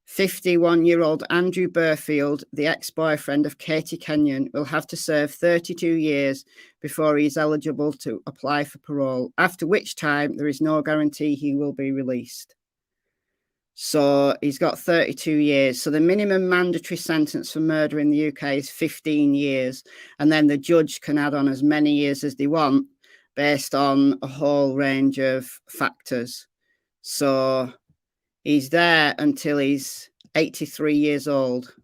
[SPEAKER 1] 51-year-old Andrew Burfield, the ex-boyfriend of Katie Kenyon, will have to serve 32 years before he is eligible to apply for parole, after which time there is no guarantee he will be released. So he's got 32 years. So the minimum mandatory sentence for murder in the UK is 15 years. And then the judge can add on as many years as they want based on a whole range of factors. So he's there until he's 83 years old.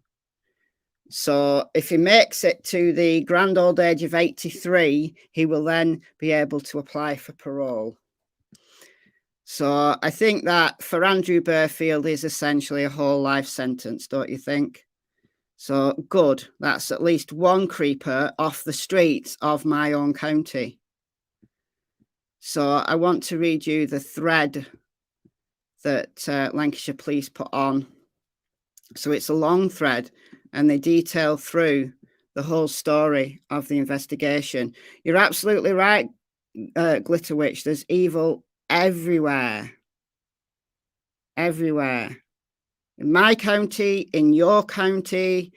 [SPEAKER 1] So if he makes it to the grand old age of 83, he will then be able to apply for parole. So I think that for Andrew Burfield is essentially a whole life sentence, don't you think? So good. That's at least one creeper off the streets of my own county. So I want to read you the thread that Lancashire Police put on. So it's a long thread and they detail through the whole story of the investigation. You're absolutely right, Glitter Witch. There's evil everywhere. Everywhere. In my county, in your county,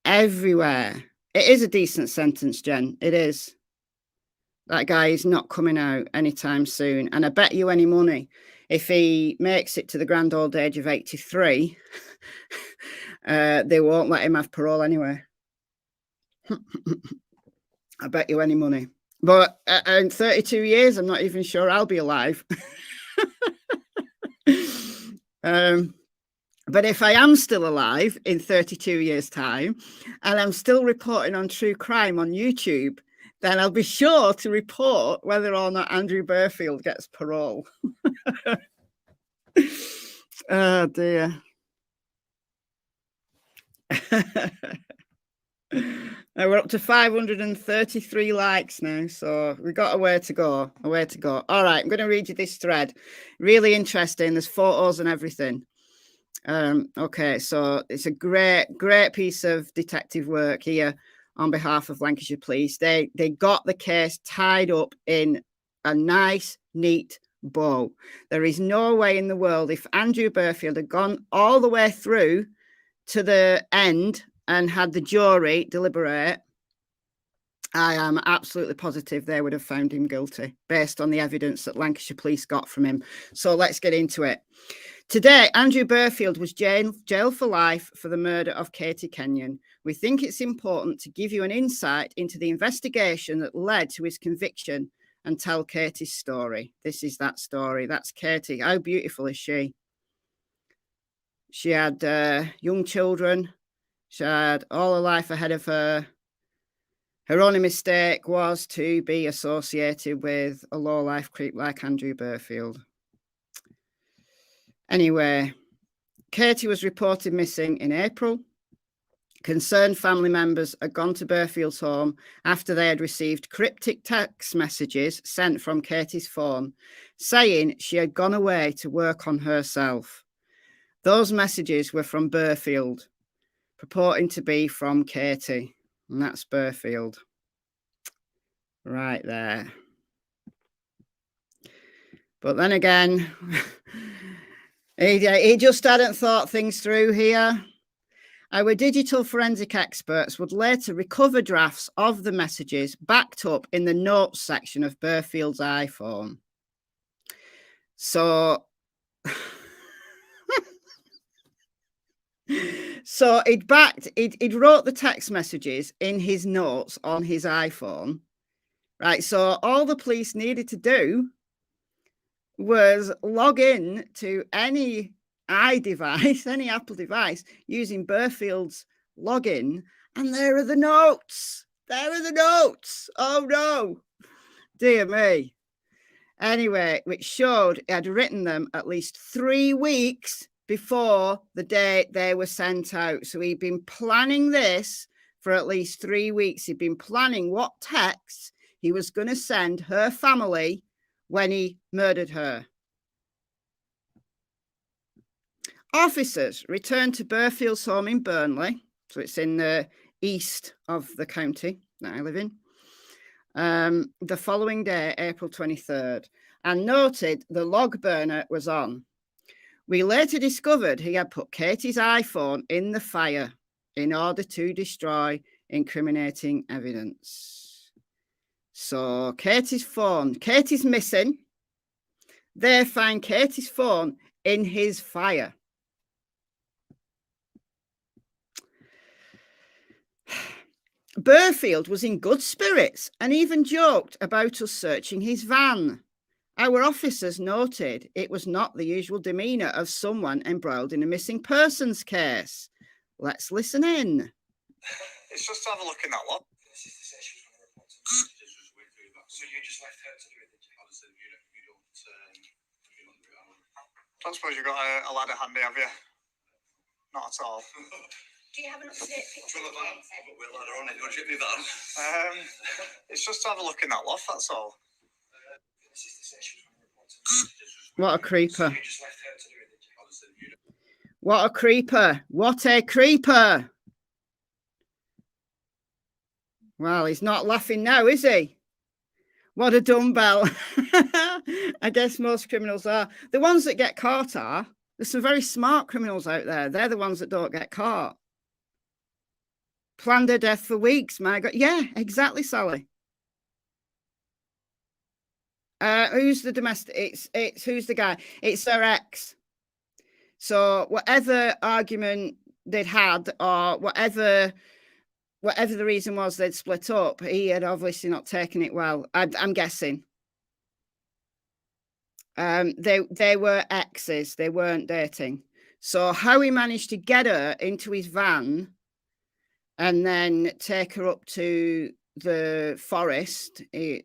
[SPEAKER 1] everywhere. It is a decent sentence, Jen. It is. That guy is not coming out anytime soon. And I bet you any money, if he makes it to the grand old age of 83, they won't let him have parole anyway. I bet you any money. But in 32 years, I'm not even sure I'll be alive. But if I am still alive in 32 years' time, and I'm still reporting on true crime on YouTube, then I'll be sure to report whether or not Andrew Burfield gets parole. Oh, dear. We're up to 533 likes now, so we've got a way to go. All right, I'm going to read you this thread. Really interesting. There's photos and everything. Okay, so it's a great piece of detective work here on behalf of Lancashire Police. They got the case tied up in a nice, neat bow. There is no way in the world, if Andrew Burfield had gone all the way through to the end and had the jury deliberate, I am absolutely positive they would have found him guilty based on the evidence that Lancashire Police got from him. So let's get into it. Today, Andrew Burfield was jailed for life for the murder of Katie Kenyon. We think it's important to give you an insight into the investigation that led to his conviction and tell Katie's story. This is that story. That's Katie. How beautiful is she? She had young children. She had all her life ahead of her. Her only mistake was to be associated with a low-life creep like Andrew Burfield. Anyway, Katie was reported missing in April. Concerned family members had gone to Burfield's home after they had received cryptic text messages sent from Katie's phone saying she had gone away to work on herself. Those messages were from Burfield, purporting to be from Katie. And that's Burfield. Right there. But then again, he just hadn't thought things through here. Our digital forensic experts would later recover drafts of the messages backed up in the notes section of Burfield's iPhone. So he'd wrote the text messages in his notes on his iPhone, right? So all the police needed to do was log in to any iDevice, any Apple device, using Burfield's login, and there are the notes. There are the notes. Oh no, dear me. Anyway, which showed he had written them at least 3 weeks before the date they were sent out. So he'd been planning this for at least 3 weeks. He'd been planning what texts he was going to send her family when he murdered her. Officers returned to Burfield's home in Burnley, so it's in the east of the county that I live in, the following day, April 23rd, and noted the log burner was on. We later discovered he had put Katie's iPhone in the fire in order to destroy incriminating evidence. So Katie's phone, Katie's missing. They find Katie's phone in his fire. Burfield was in good spirits and even joked about us searching his van. Our officers noted it was not the usual demeanour of someone embroiled in a missing persons case. Let's listen in.
[SPEAKER 5] It's just to have a look in that lot.
[SPEAKER 6] So you just left her to do it?
[SPEAKER 5] Don't suppose you've got a ladder handy, have you? Not at all.
[SPEAKER 4] Do you have an up-to-date picture?
[SPEAKER 5] With ladder on it, you want to check me van? It's just to have a look in that loft, that's all.
[SPEAKER 1] What a creeper. What a creeper. What a creeper. Well, he's not laughing now, is he? What a dumbbell. I guess most criminals are. The ones that get caught are. There's some very smart criminals out there. They're the ones that don't get caught. Planned her death for weeks, my God. Yeah, exactly, Sally. Who's the domestic? It's who's the guy? It's their ex. So whatever argument they'd had, or whatever the reason was they'd split up, he had obviously not taken it well. I'm guessing. They were exes. They weren't dating. So how he managed to get her into his van and then take her up to the forest. He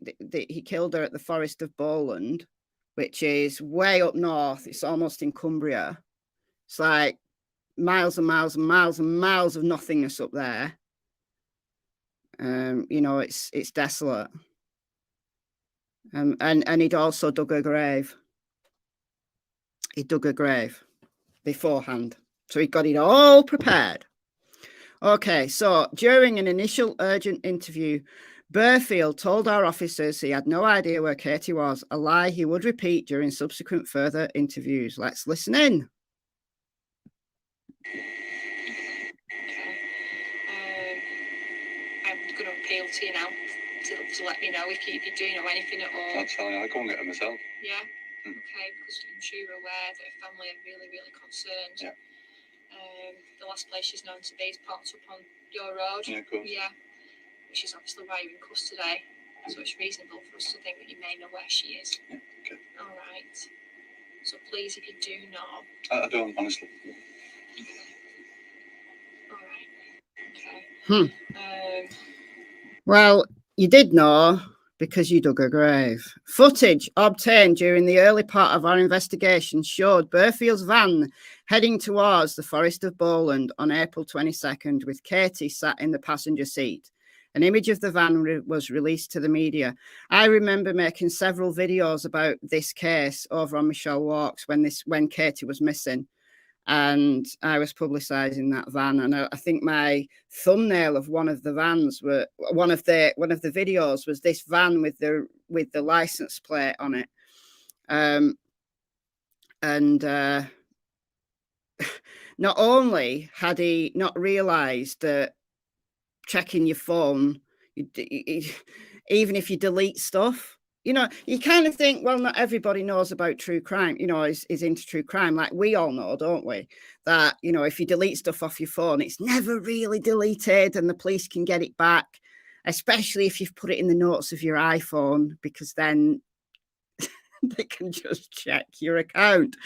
[SPEAKER 1] killed her at the Forest of Bowland, which is way up north. It's almost in Cumbria. It's like miles and miles and miles and miles of nothingness up there. You know, it's desolate. And he'd also dug a grave. He dug a grave beforehand. So he got it all prepared. Okay, so during an initial urgent interview, Burfield told our officers he had no idea where Katie was, a lie he would repeat during subsequent further interviews. Let's listen in.
[SPEAKER 8] I'm going to appeal to you now to let me know if you do know anything at all.
[SPEAKER 9] That's fine. I'll go and get her myself.
[SPEAKER 8] Yeah? Okay, because I'm sure you're aware that her family are really, really concerned.
[SPEAKER 9] Yeah.
[SPEAKER 8] The last place she's known to be is parked up on your road.
[SPEAKER 9] Yeah, of course.
[SPEAKER 8] Yeah. Which is obviously why you're in custody. So it's reasonable for us to think that you may know where she is.
[SPEAKER 9] Yeah, okay.
[SPEAKER 8] All right. So please, if you do know.
[SPEAKER 9] I don't, honestly.
[SPEAKER 8] All right. Okay.
[SPEAKER 1] Well, you did know because you dug a grave. Footage obtained during the early part of our investigation showed Burfield's van heading towards the Forest of Bowland on April 22nd with Katie sat in the passenger seat. An image of the van was released to the media. I remember making several videos about this case over on Michelle Walks when Katie was missing, and I was publicising that van. And I think my thumbnail of one of the videos was this van with the license plate on it. Not only had he not realised that checking your phone, even if you delete stuff, you kind of think, well, not everybody knows about true crime, is into true crime. Like we all know, don't we? That, if you delete stuff off your phone, it's never really deleted and the police can get it back, especially if you've put it in the notes of your iPhone, because then they can just check your account.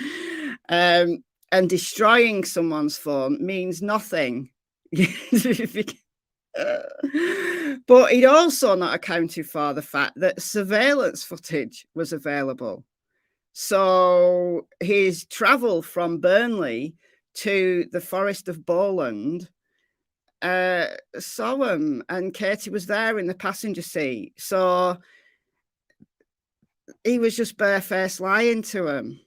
[SPEAKER 1] And destroying someone's phone means nothing. But he'd also not accounted for the fact that surveillance footage was available. So his travel from Burnley to the Forest of Bowland saw him, and Katie was there in the passenger seat. So he was just barefaced lying to him.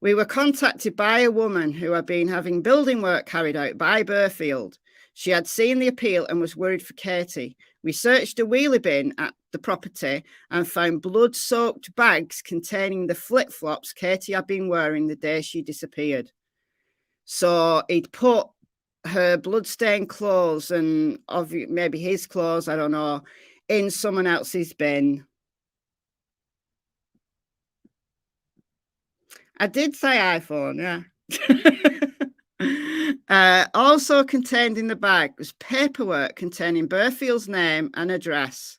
[SPEAKER 1] We were contacted by a woman who had been having building work carried out by Burfield. She had seen the appeal and was worried for Katie. We searched a wheelie bin at the property and found blood-soaked bags containing the flip-flops Katie had been wearing the day she disappeared. So he'd put her blood-stained clothes and maybe his clothes, I don't know, in someone else's bin. I did say iPhone, yeah. Also contained in the bag was paperwork containing Burfield's name and address.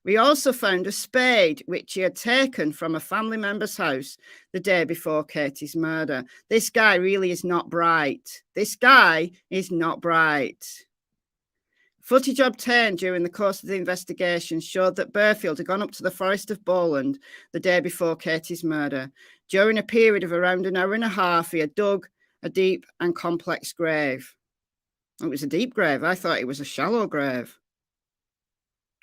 [SPEAKER 1] We also found a spade which he had taken from a family member's house the day before Katie's murder. This guy really is not bright. This guy is not bright. Footage obtained during the course of the investigation showed that Burfield had gone up to the Forest of Bowland the day before Katie's murder. During a period of around an hour and a half, he had dug a deep and complex grave. It was a deep grave. I thought it was a shallow grave.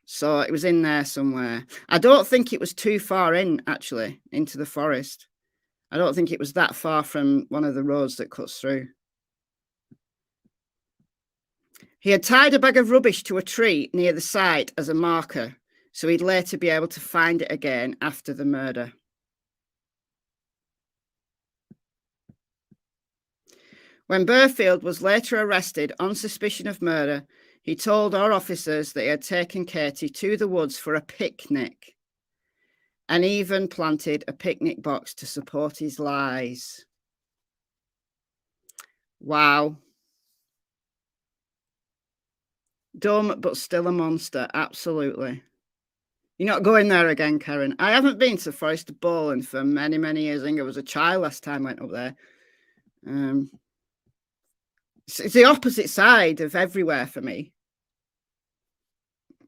[SPEAKER 1] So it was in there somewhere. I don't think it was too far in, actually, into the forest. I don't think it was that far from one of the roads that cuts through. He had tied a bag of rubbish to a tree near the site as a marker, so he'd later be able to find it again after the murder. When Burfield was later arrested on suspicion of murder, he told our officers that he had taken Katie to the woods for a picnic and even planted a picnic box to support his lies. Wow. Dumb, but still a monster. Absolutely. You're not going there again, Karen. I haven't been to Forest of Bowland for many, many years. I think I was a child last time I went up there. It's the opposite side of everywhere for me.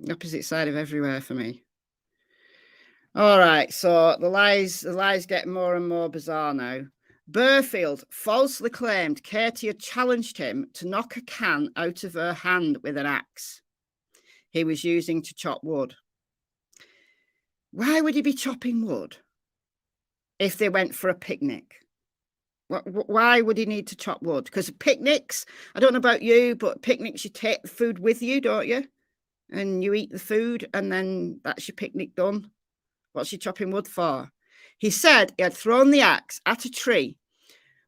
[SPEAKER 1] The opposite side of everywhere for me. All right, so the lies get more and more bizarre now. Burfield falsely claimed Katie had challenged him to knock a can out of her hand with an axe he was using to chop wood. Why would he be chopping wood if they went for a picnic? Why would he need to chop wood? Because picnics, I don't know about you, but picnics, you take the food with you, don't you? And you eat the food, and then that's your picnic done. What's he chopping wood for? He said he had thrown the axe at a tree,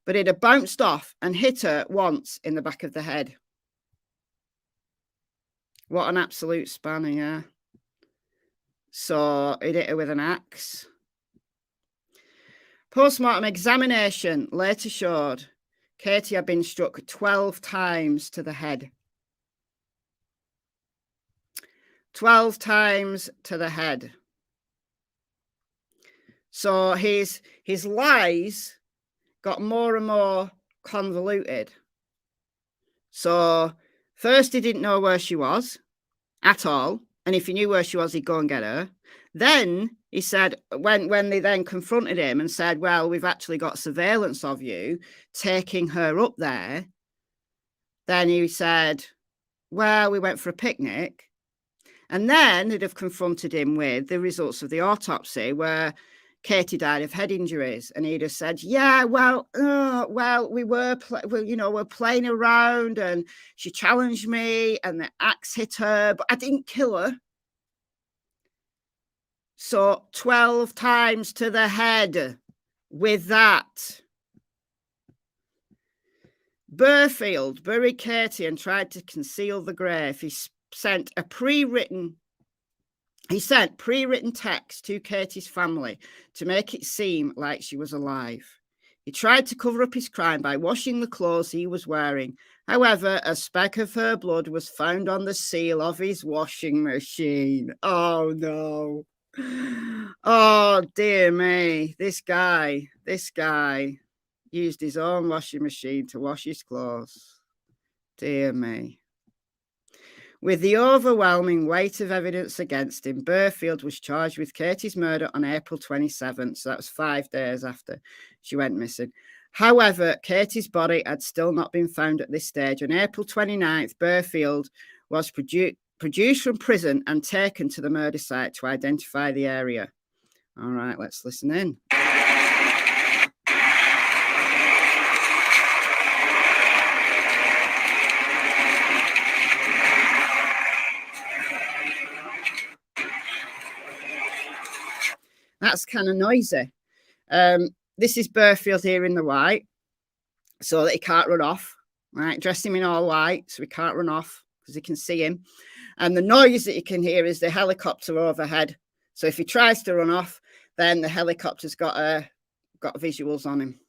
[SPEAKER 1] but it had bounced off and hit her once in the back of the head. What an absolute spanner, yeah. So he hit her with an axe. Post-mortem examination later showed Katie had been struck 12 times to the head. 12 times to the head. So his lies got more and more convoluted. So first he didn't know where she was at all. And if he knew where she was, he'd go and get her. Then he said, when they then confronted him and said, well, we've actually got surveillance of you taking her up there. Then he said, well, we went for a picnic. And then they'd have confronted him with the results of the autopsy where Katie died of head injuries. And he'd have said, yeah, well, we were, we're playing around and she challenged me and the axe hit her, but I didn't kill her. So 12 times to the head with that. Burfield buried Katie and tried to conceal the grave. He sent pre-written text to Katie's family to make it seem like she was alive. He tried to cover up his crime by washing the clothes he was wearing. However, a speck of her blood was found on the seal of his washing machine. Oh, no. Oh, dear me. This guy used his own washing machine to wash his clothes. Dear me. With the overwhelming weight of evidence against him, Burfield was charged with Katie's murder on April 27th. So that was 5 days after she went missing. However, Katie's body had still not been found at this stage. On April 29th, Burfield was produced from prison and taken to the murder site to identify the area. All right, let's listen in. That's kind of noisy. This is Burfield here in the white so that he can't run off. Right, dress him in all white so he can't run off because he can see him. And the noise that you can hear is the helicopter overhead. So if he tries to run off, then the helicopter's got visuals on him.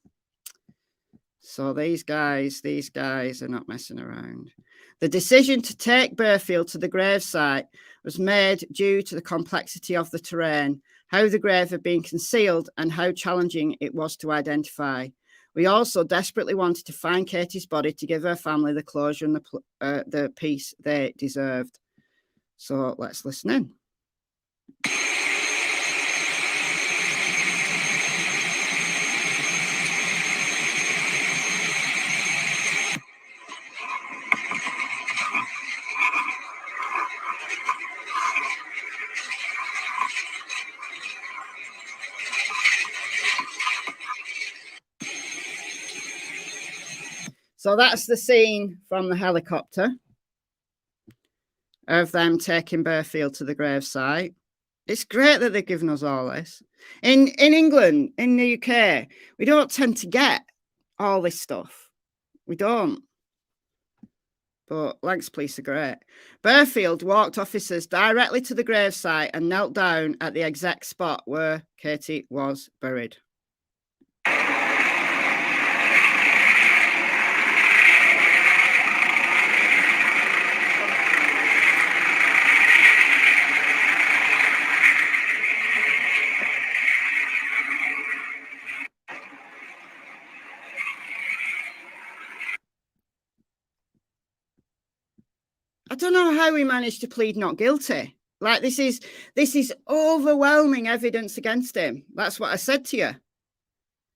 [SPEAKER 1] So these guys are not messing around. The decision to take Burfield to the gravesite was made due to the complexity of the terrain, how the grave had been concealed, and how challenging it was to identify. We also desperately wanted to find Katie's body to give her family the closure and the peace they deserved. So let's listen in. So that's the scene from the helicopter of them taking Burfield to the gravesite. It's great that they've given us all this. In England, in the UK, we don't tend to get all this stuff. We don't. But Lancs police are great. Burfield walked officers directly to the gravesite and knelt down at the exact spot where Katie was buried. I don't know how he managed to plead not guilty. Like, this is overwhelming evidence against him. That's what I said to you.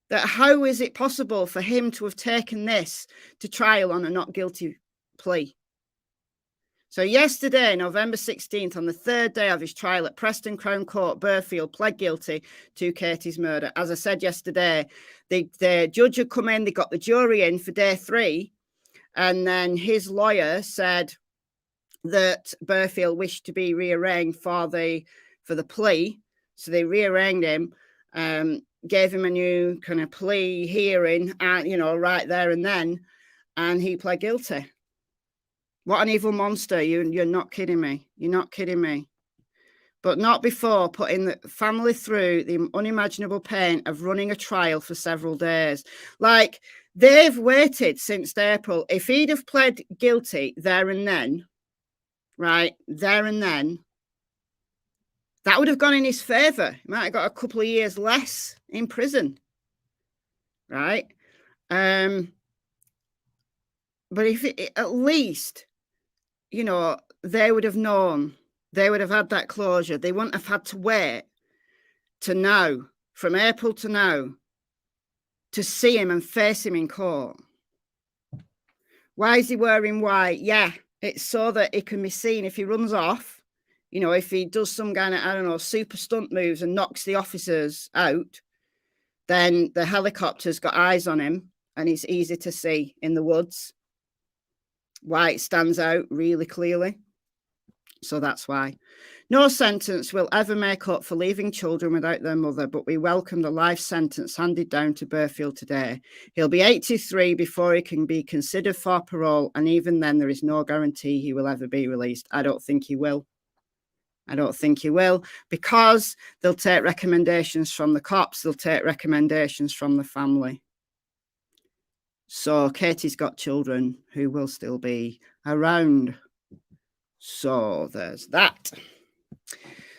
[SPEAKER 1] That how is it possible for him to have taken this to trial on a not guilty plea? So yesterday, November 16th, on the third day of his trial at Preston Crown Court, Burfield pled guilty to Katie's murder. As I said yesterday, the judge had come in, they got the jury in for day 3, and then his lawyer said that Burfield wished to be rearranged for the plea. So they rearranged him, gave him a new kind of plea hearing, you know, right there and then, and he pled guilty. What an evil monster. You're not kidding me. You're not kidding me. But not before putting the family through the unimaginable pain of running a trial for several days. Like, they've waited since April. If he'd have pled guilty there and then, right, there and then, that would have gone in his favour. He might have got a couple of years less in prison, right? But if at least, you know, they would have known, they would have had that closure. They wouldn't have had to wait to now, from April to now, to see him and face him in court. Why is he wearing white? Yeah, it's so that it can be seen if he runs off, you know, if he does some kind of, I don't know, super stunt moves and knocks the officers out, then the helicopter's got eyes on him and it's easy to see in the woods. White stands out really clearly. So that's why. No sentence will ever make up for leaving children without their mother, but we welcome the life sentence handed down to Burfield today. He'll be 83 before he can be considered for parole, and even then there is no guarantee he will ever be released. I don't think he will. I don't think he will, because they'll take recommendations from the cops, they'll take recommendations from the family. So Katie's got children who will still be around. So there's that.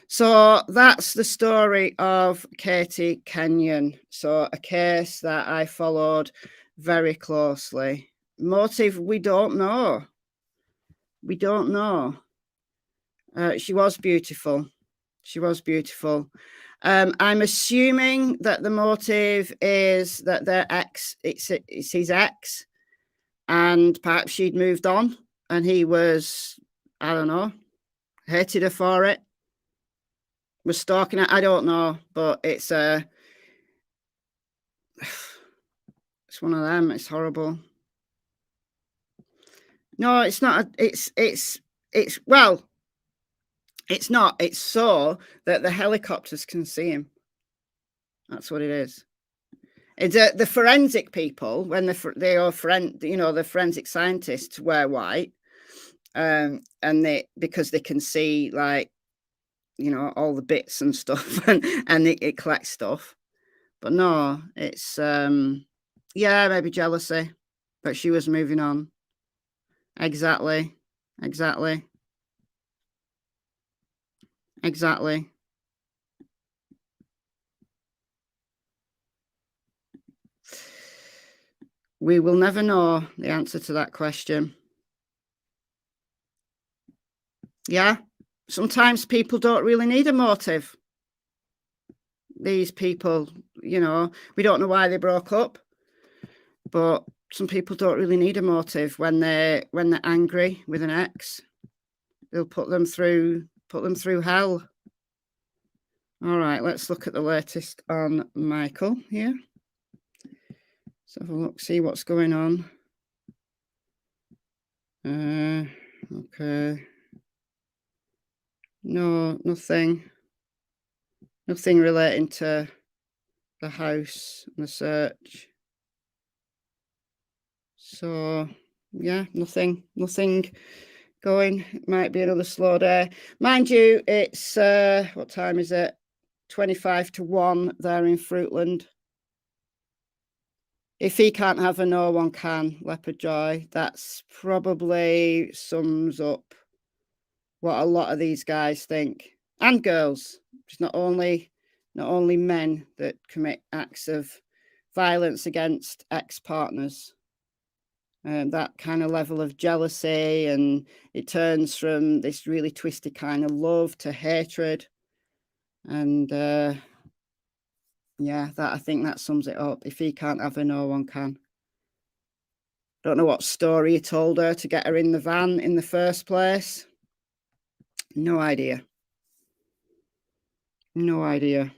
[SPEAKER 1] So that's the story of Katie Kenyon. So a case that I followed very closely. Motive, we don't know. We don't know. She was beautiful. She was beautiful. I'm assuming that the motive is that their ex, it's his ex, and perhaps she'd moved on and he was, I don't know, hated her for it, was stalking her. I don't know, but it's one of them. It's horrible. No, it's not. Well, it's not. It's so that the helicopters can see him. That's what it is. It's the forensic people, when they are the forensic scientists wear white, and because they can see, like, you know, all the bits and stuff, and it collects stuff. But no, it's yeah, maybe jealousy, but she was moving on. Exactly. We will never know the answer to that question. Yeah, sometimes people don't really need a motive. These people, you know, we don't know why they broke up, but some people don't really need a motive when they're angry with an ex. They'll put them through hell. All right, let's look at the latest on Michael here. Let's have a look, see what's going on. Okay. No, nothing relating to the house and the search. So yeah, nothing going. It might be another slow day. Mind you, it's what time is it? 25 to 1 there in Fruitland. If he can't have her, no one can, Leopard Joy. That's probably sums up what a lot of these guys think, and girls. It's not only men that commit acts of violence against ex-partners. That kind of level of jealousy, and it turns from this really twisted kind of love to hatred. And yeah, I think that sums it up. If he can't have her, no one can. Don't know what story he told her to get her in the van in the first place. No idea. No idea.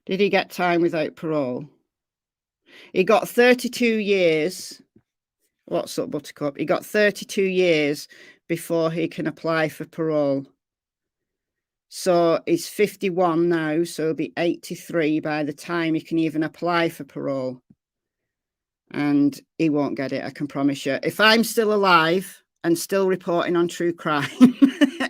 [SPEAKER 1] Did he get time without parole? He got 32 years. What's up, Buttercup? He got 32 years before he can apply for parole. So he's 51 now, so he'll be 83 by the time he can even apply for parole. And he won't get it, I can promise you. If I'm still alive and still reporting on true crime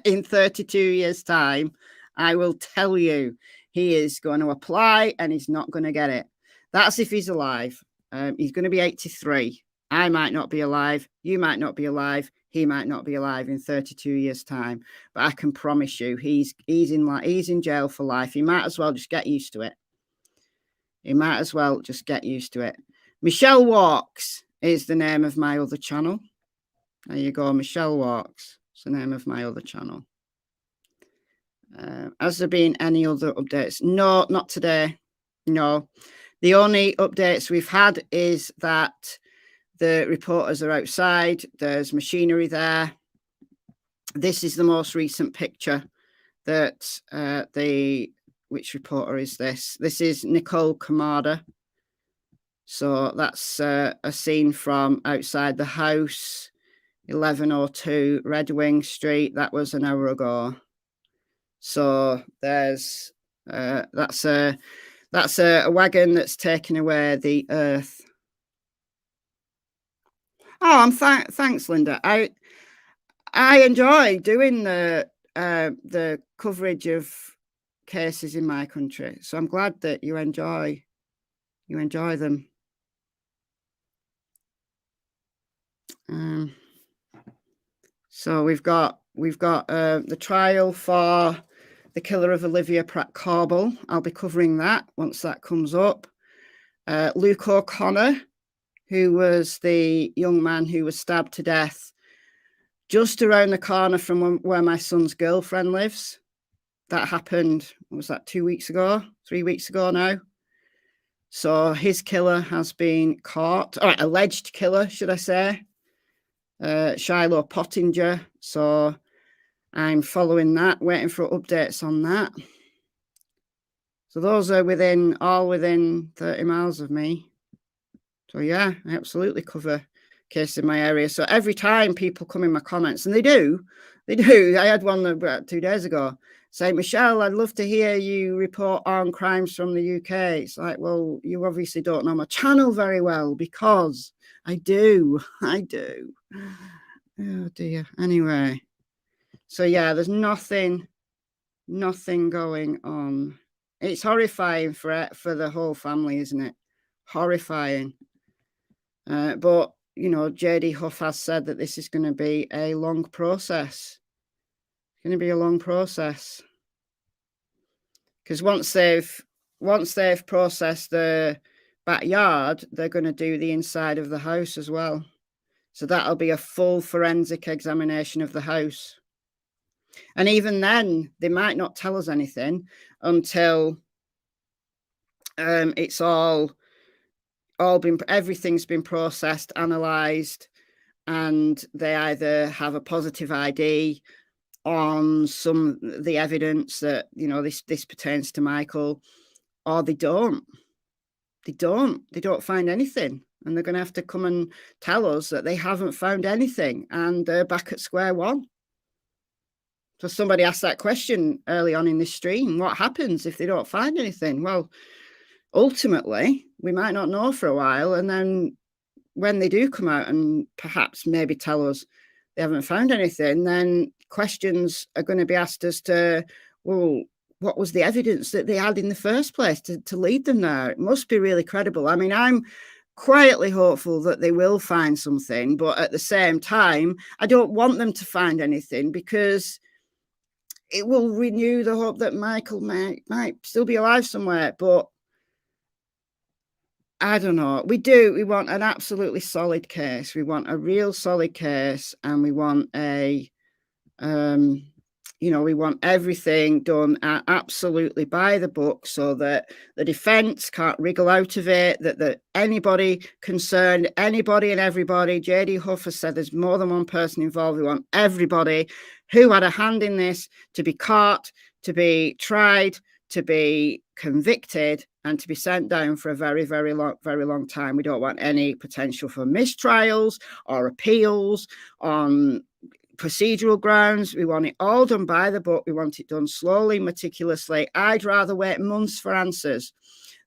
[SPEAKER 1] in 32 years' time, I will tell you he is going to apply and he's not going to get it. That's if he's alive. He's going to be 83. I might not be alive. You might not be alive. He might not be alive in 32 years' time. But I can promise you, he's in jail for life. He might as well just get used to it. He might as well just get used to it. Michelle Walks is the name of my other channel. There you go, Michelle Walks. It's the name of my other channel. Has there been any other updates? No, not today. No. The only updates we've had is that the reporters are outside. There's machinery there. This is the most recent picture that which reporter is this? This is Nicole Kamada. So that's a scene from outside the house, 1102 Red Wing Street. That was an hour ago. So there's that's a wagon that's taking away the earth. Oh, thanks, Linda. I enjoy doing the coverage of cases in my country. So I'm glad that you enjoy them. So we've got the trial for the killer of Olivia Pratt-Corbell. I'll be covering that once that comes up. Luke O'Connor, who was the young man who was stabbed to death just around the corner from where my son's girlfriend lives. That happened, what was that, 2 weeks ago, 3 weeks ago now? So his killer has been caught, or alleged killer, should I say, Shiloh Pottinger. So I'm following that, waiting for updates on that. So those are all within 30 miles of me. So yeah, I absolutely cover cases in my area. So every time people come in my comments, and they do. I had one about 2 days ago saying, Michelle, I'd love to hear you report on crimes from the UK. It's like, well, you obviously don't know my channel very well, because I do. Oh dear. Anyway, so yeah, there's nothing going on. It's horrifying for the whole family, isn't it? Horrifying. But you know, JD Huff has said that this is going to be a long process. It's going to be a long process, because once they've processed the backyard, they're going to do the inside of the house as well. So that'll be a full forensic examination of the house. And even then, they might not tell us anything until it's all been, everything's been processed, analysed, and they either have a positive ID on the evidence that, you know, this pertains to Michael, or they don't find anything, and they're going to have to come and tell us that they haven't found anything, and they're back at square one. So somebody asked that question early on in this stream: what happens if they don't find anything? Well, ultimately, we might not know for a while, and then when they do come out and perhaps maybe tell us they haven't found anything, then questions are going to be asked as to, well, what was the evidence that they had in the first place to lead them there? It must be really credible. I mean, I'm quietly hopeful that they will find something, but at the same time, I don't want them to find anything, because it will renew the hope that Michael might still be alive somewhere. But I don't know. We want an absolutely solid case. We want a real solid case, and we want a You know, we want everything done absolutely by the book so that the defence can't wriggle out of it, that anybody concerned, anybody and everybody, JD Huff has said there's more than one person involved. We want everybody who had a hand in this to be caught, to be tried, to be convicted, and to be sent down for a very, very long time. We don't want any potential for mistrials or appeals on procedural grounds. We want it all done by the book. We want it done slowly, meticulously. I'd rather wait months for answers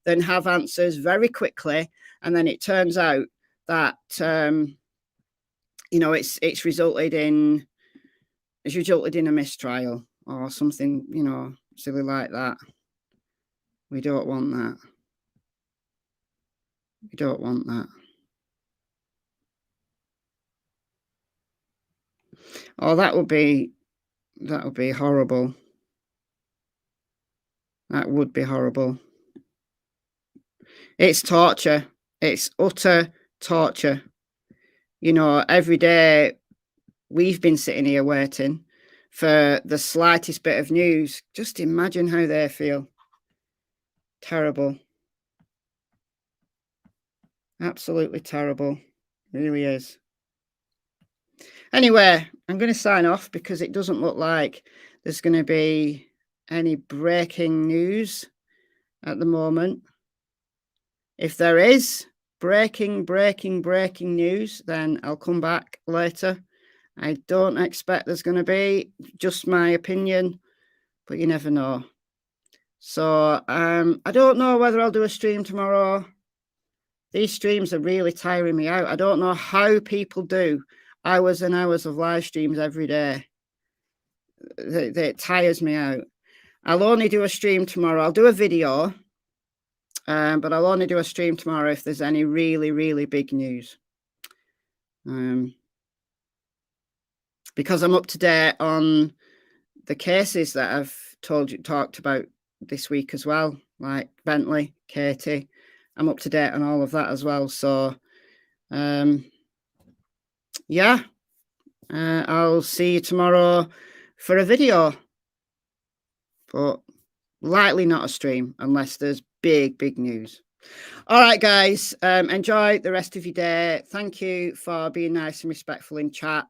[SPEAKER 1] than have answers very quickly, and then it turns out that you know, it's resulted in a mistrial or something, you know, silly like that. We don't want that. We don't want that. Oh, that would be horrible. That would be horrible. It's torture. It's utter torture. You know, every day we've been sitting here waiting for the slightest bit of news. Just imagine how they feel. Terrible. Absolutely terrible. It really is. Anyway, I'm going to sign off because it doesn't look like there's going to be any breaking news at the moment. If there is breaking news, then I'll come back later. I don't expect there's going to be, just my opinion, but you never know. So I don't know whether I'll do a stream tomorrow. These streams are really tiring me out. I don't know how people do hours and hours of live streams every day. It tires me out. I'll only do a stream tomorrow. I'll do a video, but I'll only do a stream tomorrow if there's any really big news. Because I'm up to date on the cases that I've talked about this week as well, like Bentley, Katie. I'm up to date on all of that as well. So, yeah, I'll see you tomorrow for a video, but likely not a stream unless there's big news. All right, guys, enjoy the rest of your day. Thank you for being nice and respectful in chat.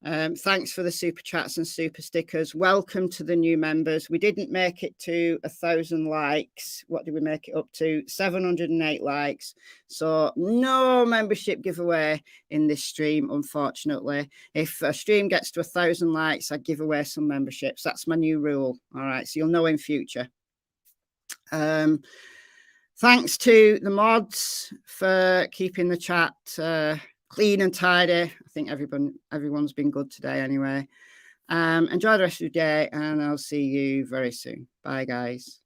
[SPEAKER 1] Thanks for the super chats and super stickers. Welcome to the new members. We didn't make it to 1,000 likes. What did we make it up to? 708 likes. So no membership giveaway in this stream, unfortunately. If a stream gets to 1,000 likes, I give away some memberships. That's my new rule. All right, so you'll know in future. Thanks to the mods for keeping the chat clean and tidy. I think everyone's been good today anyway. Enjoy the rest of your day, and I'll see you very soon. Bye, guys.